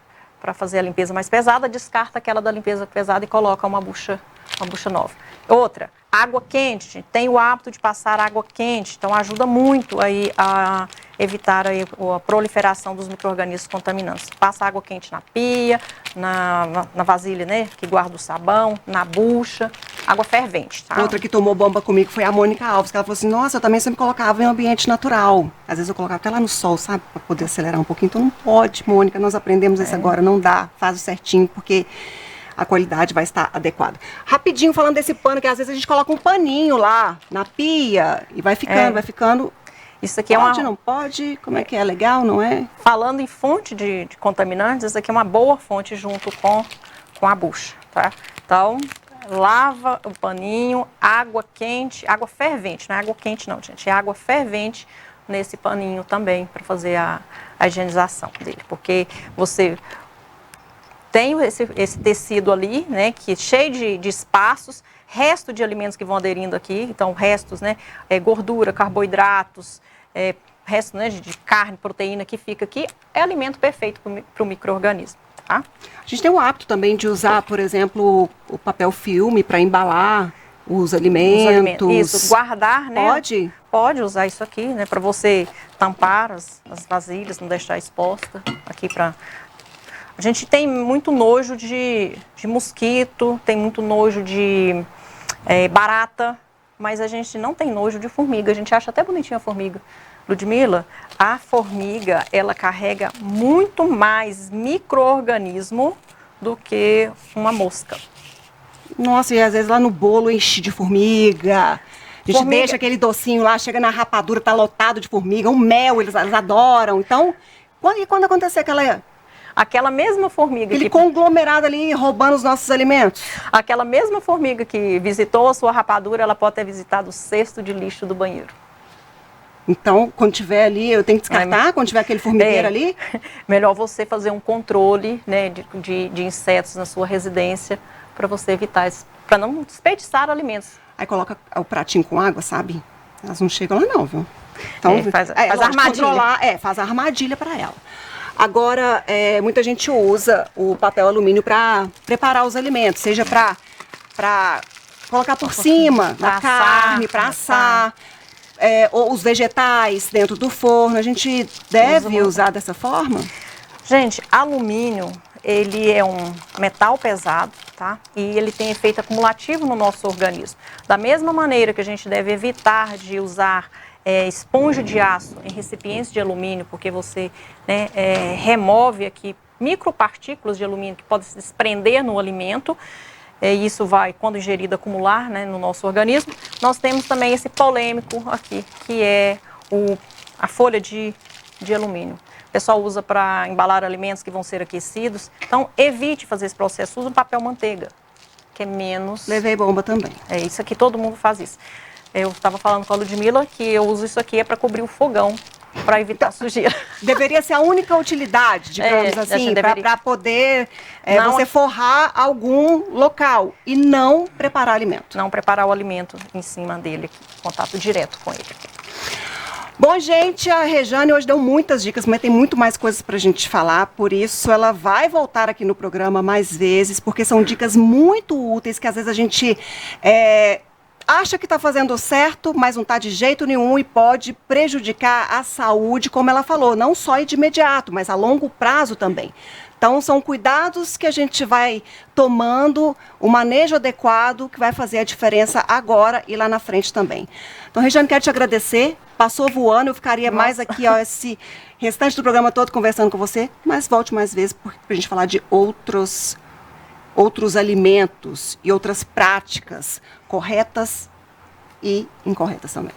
fazer a limpeza mais pesada, descarta aquela da limpeza pesada e coloca uma bucha nova. Outra, água quente. Tem o hábito de passar água quente, então ajuda muito aí a evitar aí a proliferação dos micro-organismos contaminantes. Passa água quente na pia, na vasilha, né, que guarda o sabão, na bucha, água fervente, tá? Outra que tomou bomba comigo foi a Mônica Alves, que ela falou assim, nossa, eu também sempre colocava em um ambiente natural. Às vezes eu colocava até lá no sol, sabe, para poder acelerar um pouquinho. Então não pode, Mônica, nós aprendemos isso agora, não dá, faz o certinho, porque a qualidade vai estar adequada. Rapidinho, falando desse pano, que às vezes a gente coloca um paninho lá na pia e vai ficando. Isso aqui pode, não pode? Como é que é? Legal, não é? Falando em fonte de contaminantes, isso aqui é uma boa fonte junto com a bucha, tá? Então, lava o paninho, água quente, água fervente, não é água quente não, gente, é água fervente nesse paninho também, para fazer a higienização dele, porque você tem esse tecido ali, né, que é cheio de espaços, resto de alimentos que vão aderindo aqui, então restos, né, gordura, carboidratos, resto, né, de carne, proteína que fica aqui, é alimento perfeito para o micro-organismo, tá? A gente tem o hábito também de usar, por exemplo, o papel filme para embalar os alimentos. Isso, guardar, né? Pode? Pode usar isso aqui, né, para você tampar as vasilhas, não deixar exposta aqui para... A gente tem muito nojo de mosquito, tem muito nojo de barata, mas a gente não tem nojo de formiga. A gente acha até bonitinha a formiga. Ludmila, a formiga, ela carrega muito mais micro-organismo do que uma mosca. Nossa, e às vezes lá no bolo enche de formiga. A gente deixa aquele docinho lá, chega na rapadura, tá lotado de formiga. O mel, eles adoram. Então, quando acontecer aquela mesma formiga... Aquele conglomerado ali roubando os nossos alimentos. Aquela mesma formiga que visitou a sua rapadura, ela pode ter visitado o cesto de lixo do banheiro. Então, quando tiver ali, eu tenho que descartar, quando tiver aquele formigueiro ali? Melhor você fazer um controle, né, de insetos na sua residência, para você evitar, para não desperdiçar alimentos. Aí coloca o pratinho com água, sabe? Elas não chegam lá não, viu? Então, faz armadilha. Faz a armadilha para ela. Agora, muita gente usa o papel alumínio para preparar os alimentos, seja para colocar por cima da carne, para assar. Ou os vegetais dentro do forno, a gente deve usar dessa forma? Gente, alumínio, ele é um metal pesado, tá? E ele tem efeito acumulativo no nosso organismo. Da mesma maneira que a gente deve evitar de usar esponja de aço em recipientes de alumínio, porque você remove aqui micropartículas de alumínio que podem se desprender no alimento, e isso vai, quando ingerido, acumular, né, no nosso organismo. Nós temos também esse polêmico aqui, que é a folha de alumínio. O pessoal usa para embalar alimentos que vão ser aquecidos. Então, evite fazer esse processo. Use um papel manteiga, que é menos... Levei bomba também. Isso aqui, todo mundo faz isso. Eu estava falando com a Ludmila que eu uso isso aqui para cobrir o fogão, para evitar sujeira. Deveria ser a única utilidade, digamos assim, para poder você forrar algum local e não preparar alimento. Não preparar o alimento em cima dele, aqui, contato direto com ele. Bom, gente, a Rejane hoje deu muitas dicas, mas tem muito mais coisas para a gente falar, por isso ela vai voltar aqui no programa mais vezes, porque são dicas muito úteis que às vezes a gente... acha que está fazendo certo, mas não está de jeito nenhum e pode prejudicar a saúde, como ela falou, não só de imediato, mas a longo prazo também. Então, são cuidados que a gente vai tomando, o manejo adequado que vai fazer a diferença agora e lá na frente também. Então, Rejane, quero te agradecer. Passou voando, eu ficaria mais aqui, esse restante do programa todo conversando com você, mas volte mais vezes para a gente falar de outros alimentos e outras práticas corretas e incorretas também.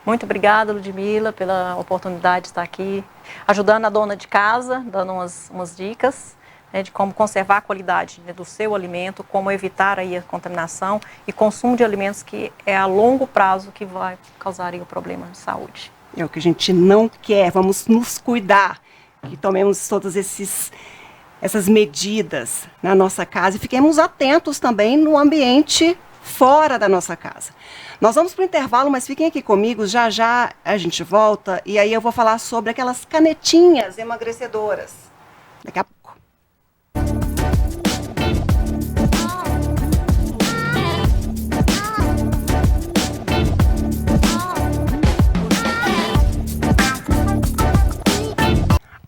Muito obrigada, Ludmila, pela oportunidade de estar aqui, ajudando a dona de casa, dando umas dicas, né, de como conservar a qualidade, né, do seu alimento, como evitar aí a contaminação e consumo de alimentos que é a longo prazo que vai causar aí o problema de saúde. É o que a gente não quer, vamos nos cuidar, que tomemos todas essas medidas na nossa casa e fiquemos atentos também no ambiente fora da nossa casa. Nós vamos para o intervalo, mas fiquem aqui comigo, já já a gente volta e aí eu vou falar sobre aquelas canetinhas emagrecedoras. Daqui a pouco.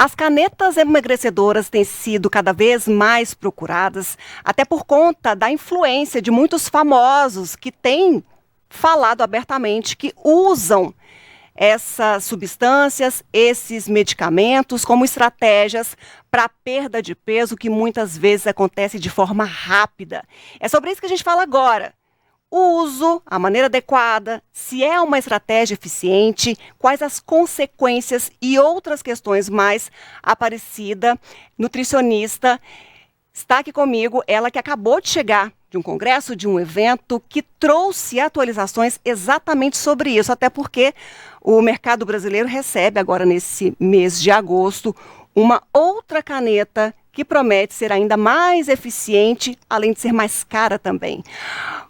As canetas emagrecedoras têm sido cada vez mais procuradas, até por conta da influência de muitos famosos que têm falado abertamente que usam essas substâncias, esses medicamentos como estratégias para perda de peso que muitas vezes acontece de forma rápida. É sobre isso que a gente fala agora. O uso, a maneira adequada, se é uma estratégia eficiente, quais as consequências e outras questões mais. A Aparecida, nutricionista, está aqui comigo, ela que acabou de chegar de um congresso, de um evento, que trouxe atualizações exatamente sobre isso, até porque o mercado brasileiro recebe agora nesse mês de agosto uma outra caneta que promete ser ainda mais eficiente, além de ser mais cara também.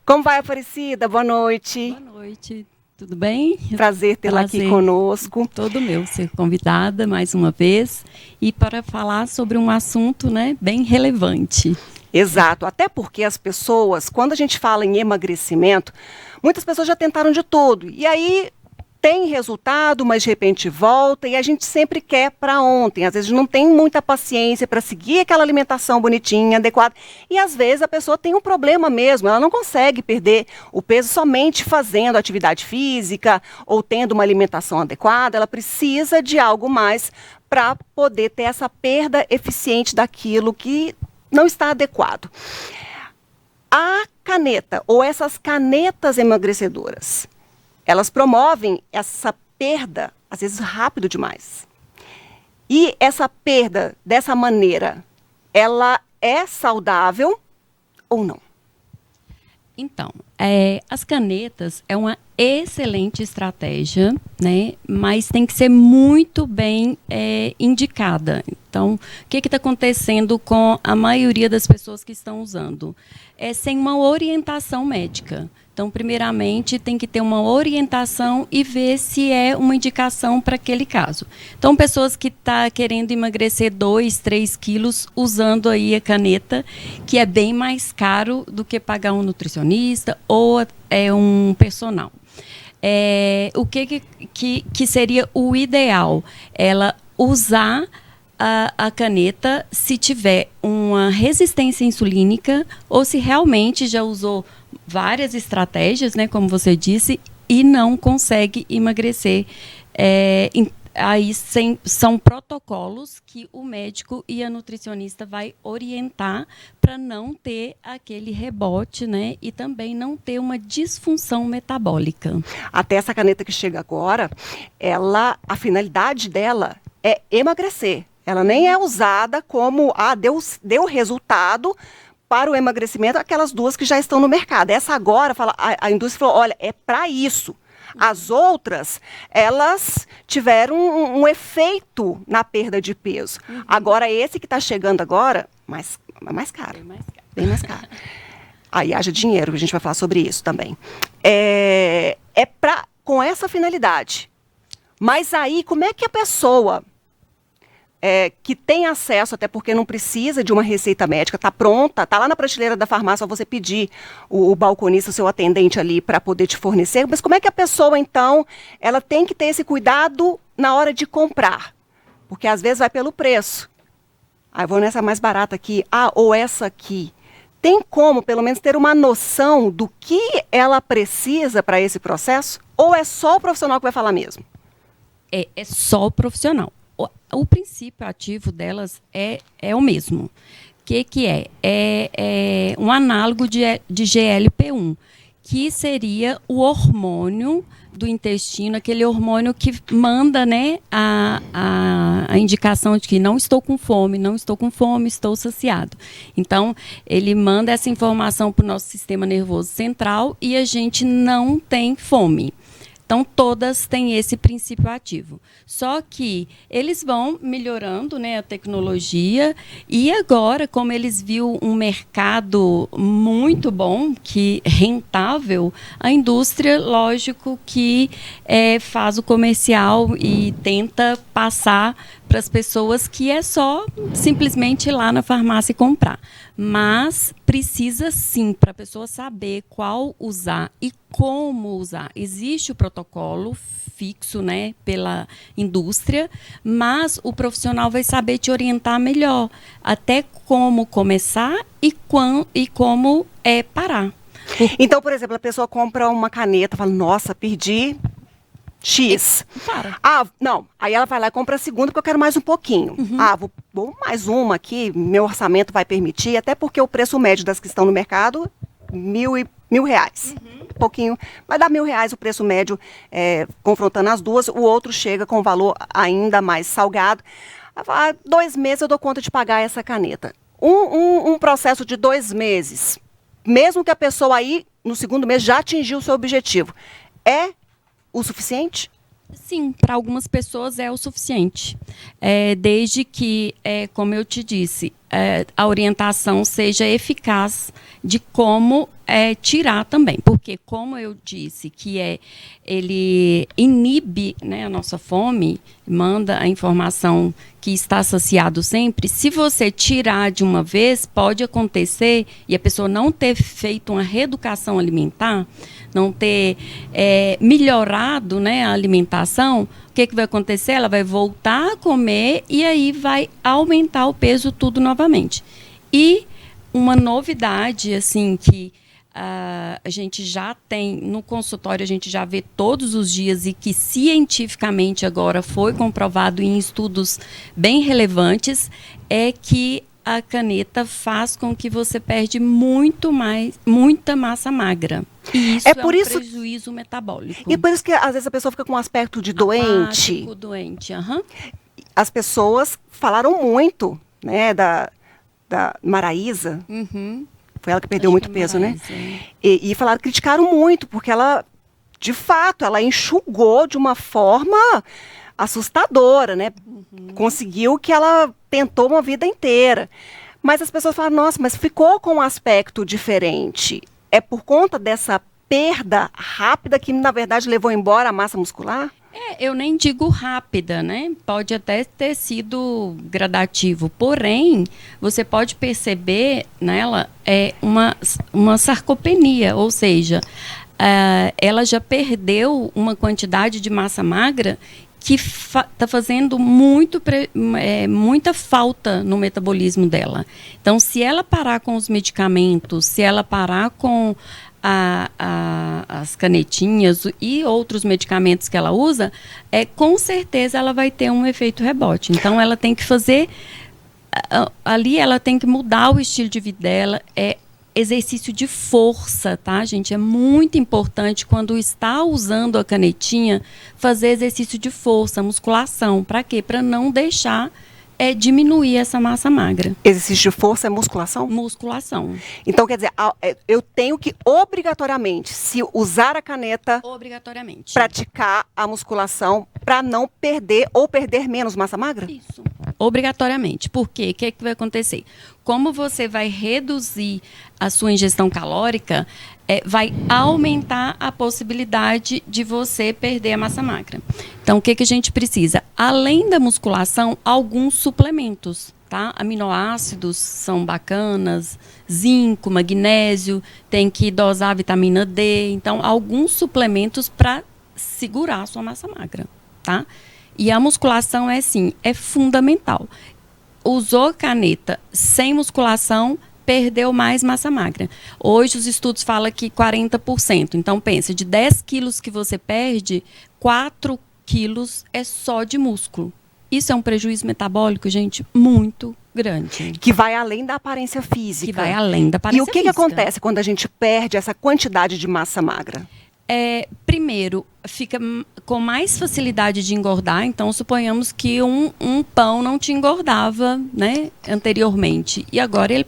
Como vai, Aparecida? Boa noite. Boa noite, tudo bem? Prazer tê-la aqui conosco. Todo meu ser convidada mais uma vez e para falar sobre um assunto, né, bem relevante. Exato, até porque as pessoas, quando a gente fala em emagrecimento, muitas pessoas já tentaram de tudo. E aí tem resultado, mas de repente volta e a gente sempre quer para ontem. Às vezes não tem muita paciência para seguir aquela alimentação bonitinha, adequada. E às vezes a pessoa tem um problema mesmo, ela não consegue perder o peso somente fazendo atividade física ou tendo uma alimentação adequada. Ela precisa de algo mais para poder ter essa perda eficiente daquilo que não está adequado. A caneta ou essas canetas emagrecedoras, elas promovem essa perda, às vezes rápido demais. E essa perda, dessa maneira, ela é saudável ou não? Então, as canetas é uma excelente estratégia né? Mas tem que ser muito bem indicada. Então, o que está acontecendo com a maioria das pessoas que estão usando? É sem uma orientação médica. Então, primeiramente, tem que ter uma orientação e ver se é uma indicação para aquele caso. Então, pessoas que estão querendo emagrecer 2, 3 quilos usando aí a caneta, que é bem mais caro do que pagar um nutricionista ou um personal. O que seria o ideal? Ela usar a caneta se tiver uma resistência insulínica ou se realmente já usou várias estratégias, né, como você disse, e não consegue emagrecer. Aí são protocolos que o médico e a nutricionista vai orientar para não ter aquele rebote, né, e também não ter uma disfunção metabólica. Até essa caneta que chega agora, a finalidade dela é emagrecer. Ela nem é usada como, deu resultado para o emagrecimento, aquelas duas que já estão no mercado. Essa agora, a indústria falou, olha, é para isso. As outras, elas tiveram um efeito na perda de peso. Uhum. Agora, esse que está chegando agora, é mais caro. Bem mais caro. Aí haja dinheiro, a gente vai falar sobre isso também. Com essa finalidade. Mas aí, como é que a pessoa que tem acesso, até porque não precisa de uma receita médica, está pronta, está lá na prateleira da farmácia, só você pedir o balconista, o seu atendente ali para poder te fornecer. Mas como é que a pessoa, então, ela tem que ter esse cuidado na hora de comprar? Porque às vezes vai pelo preço. Eu vou nessa mais barata aqui, ou essa aqui. Tem como, pelo menos, ter uma noção do que ela precisa para esse processo? Ou é só o profissional que vai falar mesmo? É só o profissional. O princípio ativo delas é o mesmo. O que é? É um análogo de GLP-1, que seria o hormônio do intestino, aquele hormônio que manda, né, a indicação de que não estou com fome, estou saciado. Então, ele manda essa informação para o nosso sistema nervoso central e a gente não tem fome. Então, todas têm esse princípio ativo. Só que eles vão melhorando, né, a tecnologia e agora, como eles viram um mercado muito bom, rentável, a indústria, lógico, que faz o comercial e tenta passar para as pessoas que é só simplesmente ir lá na farmácia e comprar. Mas precisa sim, para a pessoa saber qual usar e como usar. Existe o protocolo fixo, né, pela indústria, mas o profissional vai saber te orientar melhor, até como começar e como parar. Então, por exemplo, a pessoa compra uma caneta, fala, nossa, perdi X. Não. Aí ela vai lá e compra a segunda porque eu quero mais um pouquinho. Uhum. Vou mais uma aqui, meu orçamento vai permitir, até porque o preço médio das que estão no mercado, R$1.000. Uhum. Um pouquinho, vai dar R$1.000 o preço médio, confrontando as duas, o outro chega com um valor ainda mais salgado. 2 meses eu dou conta de pagar essa caneta. Um processo de 2 meses, mesmo que a pessoa aí, no segundo mês, já atingiu o seu objetivo, é o suficiente? Sim, para algumas pessoas é o suficiente. Desde que, como eu te disse, a orientação seja eficaz de como tirar também. Porque, como eu disse, que ele inibe, né, a nossa fome, manda a informação que está associado sempre. Se você tirar de uma vez, pode acontecer, e a pessoa não ter feito uma reeducação alimentar, não ter melhorado, né, a alimentação, o que vai acontecer? Ela vai voltar a comer e aí vai aumentar o peso tudo novamente. E uma novidade, assim, que a gente já tem no consultório, a gente já vê todos os dias e que cientificamente agora foi comprovado em estudos bem relevantes, é que a caneta faz com que você perde muita massa magra. E isso prejuízo metabólico. E por isso que às vezes a pessoa fica com um aspecto de doente. Doente, uhum. As pessoas falaram muito, né, da Maraísa. Uhum. Foi ela que perdeu muito peso, né? E criticaram muito, porque ela de fato, ela enxugou de uma forma assustadora, né? Conseguiu o que ela tentou uma vida inteira. Mas as pessoas falam, nossa, mas ficou com um aspecto diferente. É por conta dessa perda rápida que, na verdade, levou embora a massa muscular? Eu nem digo rápida, né? Pode até ter sido gradativo. Porém, você pode perceber nela uma sarcopenia, ou seja, ela já perdeu uma quantidade de massa magra que está fazendo muita falta no metabolismo dela. Então, se ela parar com os medicamentos, se ela parar com as canetinhas e outros medicamentos que ela usa, com certeza ela vai ter um efeito rebote. Então, ela tem que fazer... Ali, ela tem que mudar o estilo de vida dela, exercício de força, tá, gente? É muito importante quando está usando a canetinha fazer exercício de força, musculação. Para quê? Para não deixar diminuir essa massa magra. Exercício de força é musculação? Musculação. Então, quer dizer, eu tenho que obrigatoriamente, se usar a caneta, obrigatoriamente praticar a musculação para não perder ou perder menos massa magra? Isso. Obrigatoriamente. Por quê? O que vai acontecer? Como você vai reduzir a sua ingestão calórica, vai aumentar a possibilidade de você perder a massa magra. Então, o que a gente precisa? Além da musculação, alguns suplementos, tá? Aminoácidos são bacanas, zinco, magnésio, tem que dosar vitamina D. Então, alguns suplementos para segurar a sua massa magra, tá? E a musculação é fundamental. Usou caneta sem musculação, perdeu mais massa magra. Hoje os estudos falam que 40%. Então pensa, de 10 quilos que você perde, 4 quilos é só de músculo. Isso é um prejuízo metabólico, gente, muito grande. Que vai além da aparência física. Que vai além da aparência física. E o que acontece quando a gente perde essa quantidade de massa magra? Primeiro, fica com mais facilidade de engordar. Então, suponhamos que um pão não te engordava, né, anteriormente. E agora,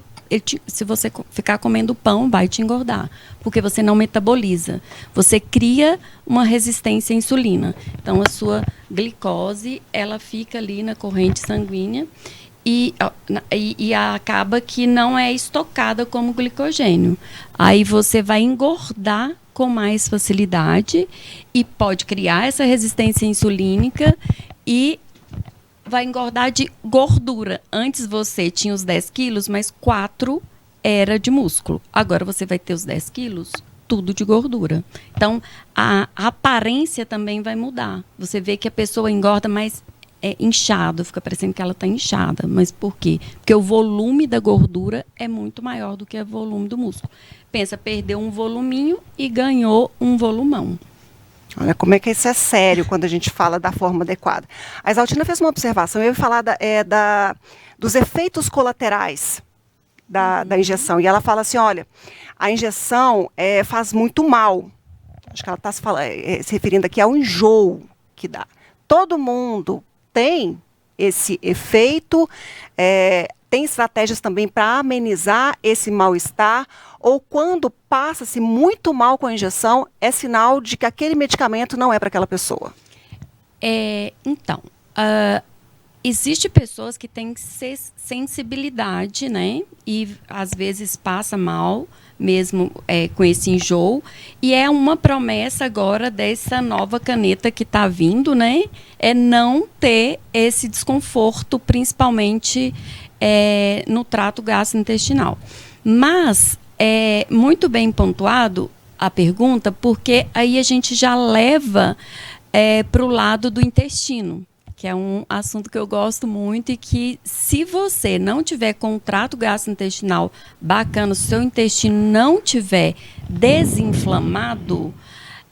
se você ficar comendo pão, vai te engordar. Porque você não metaboliza. Você cria uma resistência à insulina. Então, a sua glicose, ela fica ali na corrente sanguínea e acaba que não é estocada como glicogênio. Aí você vai engordar com mais facilidade e pode criar essa resistência insulínica e vai engordar de gordura. Antes você tinha os 10 quilos, mas 4 era de músculo. Agora você vai ter os 10 quilos, tudo de gordura. Então, a aparência também vai mudar. Você vê que a pessoa engorda mais inchado, fica parecendo que ela está inchada. Mas por quê? Porque o volume da gordura é muito maior do que o volume do músculo. Pensa, perdeu um voluminho e ganhou um volumão. Olha como é que isso é sério quando a gente fala da forma adequada. A Exaltina fez uma observação, eu ia falar dos efeitos colaterais da injeção. E ela fala assim, olha, a injeção faz muito mal. Acho que ela está se referindo aqui ao enjoo que dá. Todo mundo tem esse efeito, tem estratégias também para amenizar esse mal-estar, ou quando passa-se muito mal com a injeção, é sinal de que aquele medicamento não é para aquela pessoa? Então, existem pessoas que têm sensibilidade, né? E às vezes passa mal, mesmo com esse enjoo. E é uma promessa agora dessa nova caneta que está vindo, né? É não ter esse desconforto, principalmente no trato gastrointestinal. Mas é muito bem pontuado a pergunta, porque aí a gente já leva para o lado do intestino, que é um assunto que eu gosto muito e que, se você não tiver com um trato gastrointestinal bacana, se o seu intestino não tiver desinflamado,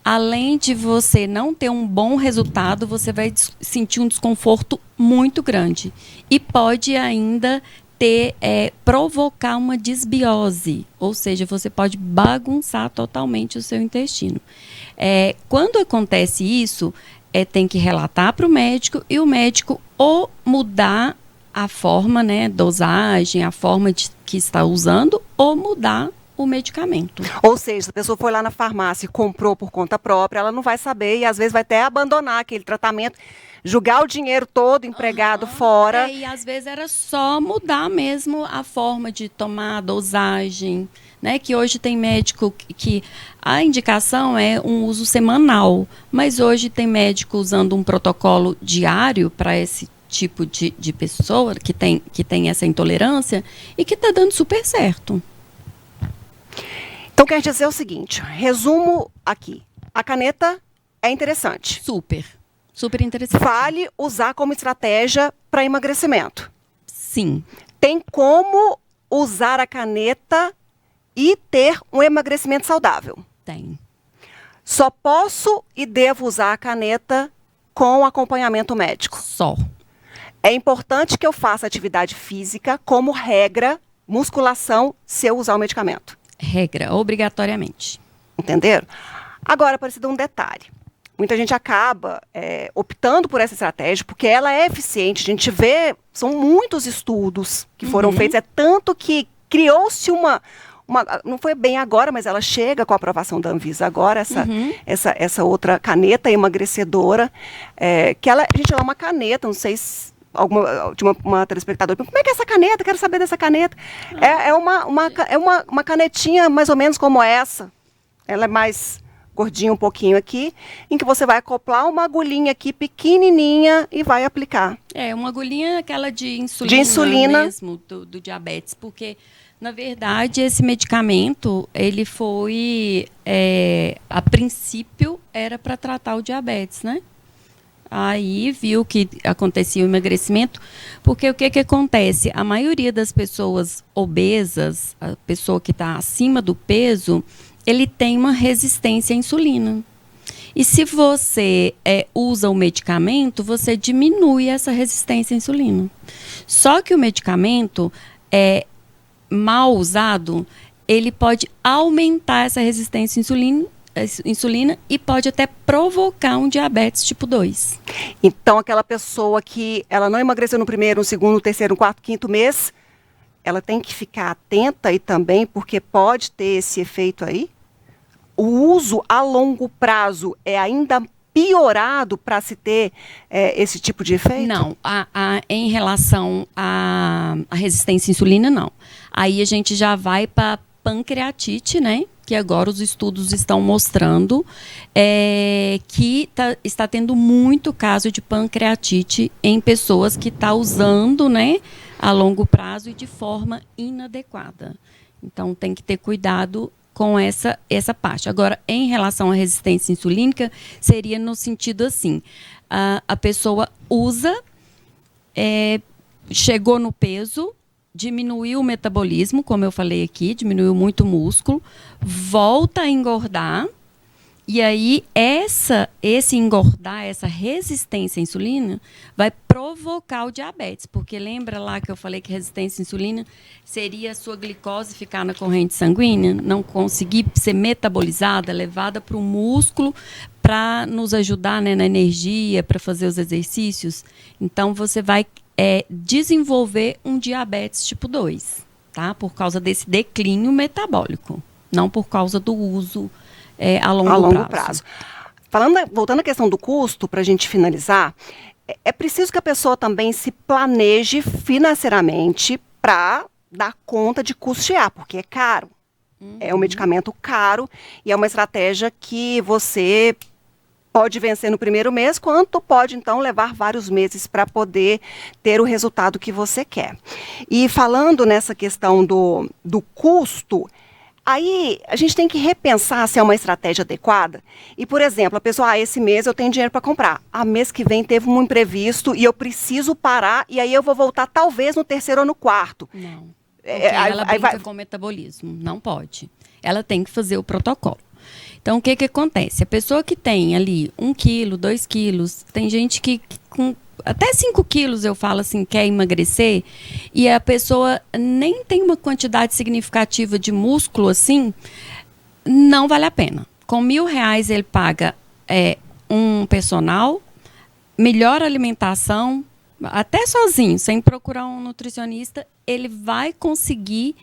além de você não ter um bom resultado, você vai sentir um desconforto muito grande. E pode ainda provocar uma desbiose, ou seja, você pode bagunçar totalmente o seu intestino. Quando acontece isso, tem que relatar para o médico e o médico ou mudar a forma, né, dosagem, a forma que está usando, ou mudar o medicamento. Ou seja, se a pessoa foi lá na farmácia e comprou por conta própria, ela não vai saber e às vezes vai até abandonar aquele tratamento, jogar o dinheiro todo empregado fora. E às vezes era só mudar mesmo a forma de tomar a dosagem, né? Que hoje tem médico que a indicação é um uso semanal, mas hoje tem médico usando um protocolo diário para esse tipo de pessoa que tem essa intolerância e que está dando super certo. Então quer dizer o seguinte, resumo aqui, a caneta é interessante. Super interessante. Vale usar como estratégia para emagrecimento. Sim. Tem como usar a caneta e ter um emagrecimento saudável. Tem. Só posso e devo usar a caneta com acompanhamento médico. Só. É importante que eu faça atividade física como regra, musculação, se eu usar o medicamento. Regra, obrigatoriamente. Entenderam? Agora, Aparecida, um detalhe. Muita gente acaba optando por essa estratégia porque ela é eficiente. A gente vê, são muitos estudos que foram feitos. É tanto que criou-se não foi bem agora, mas ela chega com a aprovação da Anvisa agora, essa outra caneta emagrecedora, que ela é uma caneta, não sei se de uma telespectadora, como é que é essa caneta? Quero saber dessa caneta. É uma canetinha mais ou menos como essa. Ela é mais gordinha um pouquinho aqui, em que você vai acoplar uma agulhinha aqui pequenininha e vai aplicar. Uma agulhinha aquela de insulina mesmo, do diabetes, porque, na verdade, esse medicamento, ele foi, a princípio, era para tratar o diabetes, né? Aí viu que acontecia o emagrecimento, porque o que acontece? A maioria das pessoas obesas, a pessoa que está acima do peso, ele tem uma resistência à insulina. E se você usa o medicamento, você diminui essa resistência à insulina. Só que o medicamento, mal usado, ele pode aumentar essa resistência à insulina e pode até provocar um diabetes tipo 2. Então, aquela pessoa que ela não emagreceu no primeiro, no segundo, no terceiro, no quarto, quinto mês, ela tem que ficar atenta aí também, porque pode ter esse efeito aí? O uso a longo prazo é ainda piorado para se ter esse tipo de efeito? Não, em relação à resistência à insulina, não. Aí a gente já vai para pancreatite, né? Que agora os estudos estão mostrando que está tendo muito caso de pancreatite em pessoas que estão usando, né, a longo prazo e de forma inadequada. Então tem que ter cuidado com essa parte. Agora, em relação à resistência insulínica, seria no sentido assim, a pessoa usa, chegou no peso, diminuiu o metabolismo, como eu falei aqui, diminuiu muito o músculo, volta a engordar, e aí esse engordar, essa resistência à insulina, vai provocar o diabetes, porque lembra lá que eu falei que resistência à insulina seria a sua glicose ficar na corrente sanguínea, não conseguir ser metabolizada, levada para o músculo para nos ajudar, né, na energia, para fazer os exercícios. Então você vai desenvolver um diabetes tipo 2, tá? Por causa desse declínio metabólico, não por causa do uso a longo prazo. Voltando à questão do custo, para a gente finalizar, é preciso que a pessoa também se planeje financeiramente para dar conta de custear, porque é caro. É um medicamento caro e é uma estratégia que você pode vencer no primeiro mês, quanto pode, então, levar vários meses para poder ter o resultado que você quer. E falando nessa questão do custo, aí a gente tem que repensar se é uma estratégia adequada. E, por exemplo, a pessoa, esse mês eu tenho dinheiro para comprar. Mês que vem teve um imprevisto e eu preciso parar e aí eu vou voltar talvez no terceiro ou no quarto. Não. Porque ela brinca com o metabolismo. Não pode. Ela tem que fazer o protocolo. Então, o que acontece? A pessoa que tem ali 1 quilo, 2 quilos, tem gente que com até 5 quilos, eu falo assim, quer emagrecer, e a pessoa nem tem uma quantidade significativa de músculo assim, não vale a pena. Com R$1.000 ele paga um personal, melhor alimentação, até sozinho, sem procurar um nutricionista, ele vai conseguir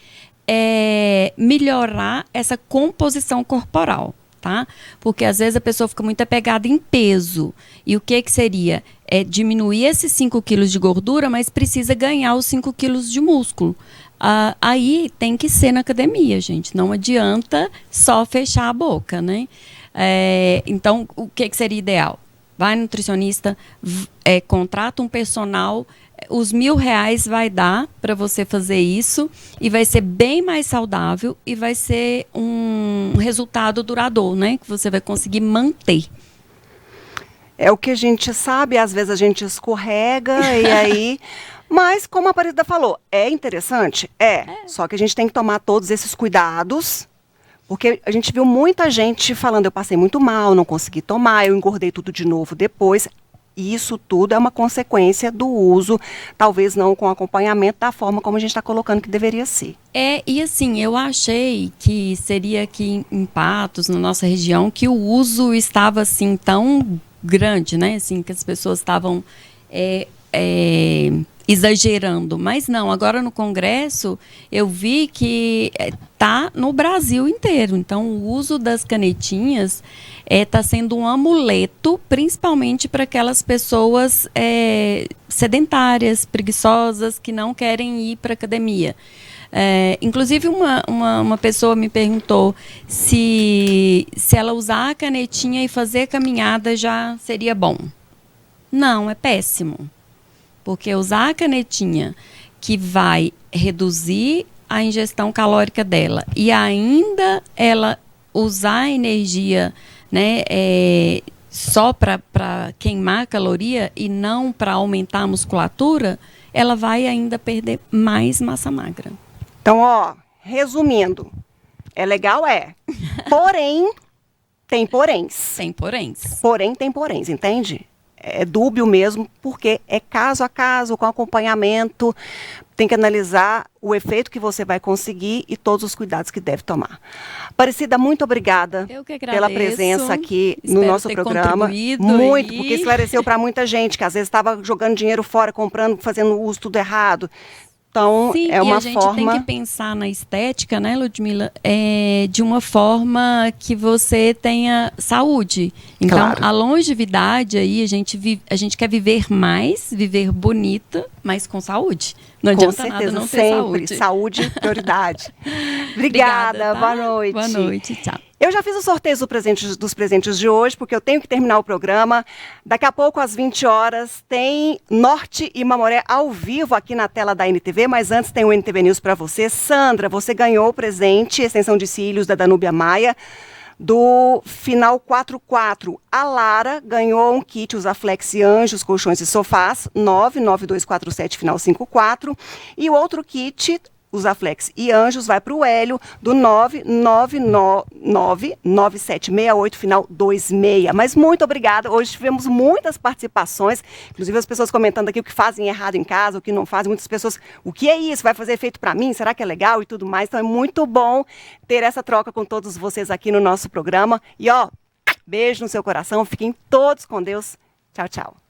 melhorar essa composição corporal, tá? Porque às vezes a pessoa fica muito apegada em peso. E o que seria? Diminuir esses 5 quilos de gordura, mas precisa ganhar os 5 quilos de músculo. Aí tem que ser na academia, gente. Não adianta só fechar a boca, né? Então, o que seria ideal? Vai no nutricionista, contrata um personal, os R$1.000 vai dar para você fazer isso e vai ser bem mais saudável e vai ser um resultado duradouro, né? Que você vai conseguir manter. É o que a gente sabe, às vezes a gente escorrega e aí... Mas, como a Aparecida falou, é interessante? Só que a gente tem que tomar todos esses cuidados, porque a gente viu muita gente falando, eu passei muito mal, não consegui tomar, eu engordei tudo de novo depois. E isso tudo é uma consequência do uso, talvez não com acompanhamento da forma como a gente está colocando que deveria ser. E assim, eu achei que seria aqui em Patos, na nossa região, que o uso estava assim tão grande, né? Assim, que as pessoas estavam exagerando, mas não, agora no Congresso eu vi que está no Brasil inteiro, então o uso das canetinhas está sendo um amuleto, principalmente para aquelas pessoas sedentárias, preguiçosas, que não querem ir para a academia. Inclusive uma pessoa me perguntou se ela usar a canetinha e fazer caminhada já seria bom. Não, é péssimo. Porque usar a canetinha que vai reduzir a ingestão calórica dela e ainda ela usar a energia, né, só para queimar a caloria e não para aumentar a musculatura, ela vai ainda perder mais massa magra. Então, resumindo, é legal, porém, tem poréns. Tem poréns. Porém, tem poréns, entende? É dúbio mesmo, porque é caso a caso, com acompanhamento, tem que analisar o efeito que você vai conseguir e todos os cuidados que deve tomar. Aparecida, muito obrigada pela presença aqui no nosso programa. Muito, porque esclareceu para muita gente que às vezes estava jogando dinheiro fora, comprando, fazendo uso tudo errado. Então, sim, é uma forma... e a gente tem que pensar na estética, né, Ludmila, de uma forma que você tenha saúde. Então, claro, a longevidade aí, a gente quer viver mais, viver bonita, mas com saúde. Não adianta nada não ter saúde. Saúde, prioridade. Obrigada, tá? Boa noite. Boa noite, tchau. Eu já fiz o sorteio dos presentes de hoje, porque eu tenho que terminar o programa. Daqui a pouco, às 20 horas, tem Norte e Mamoré ao vivo aqui na tela da NTV, mas antes tem o NTV News para você. Sandra, você ganhou o presente, extensão de cílios da Danúbia Maia, do final 44. A Lara ganhou um kit Usaflex e Anjos, colchões e sofás, 99247, final 54. E o outro kit... Usaflex e Anjos vai para o Hélio do 9999768, final 26. Mas muito obrigada. Hoje tivemos muitas participações, inclusive as pessoas comentando aqui o que fazem errado em casa, o que não fazem. Muitas pessoas, o que é isso? Vai fazer efeito para mim? Será que é legal e tudo mais? Então é muito bom ter essa troca com todos vocês aqui no nosso programa. E beijo no seu coração. Fiquem todos com Deus. Tchau, tchau.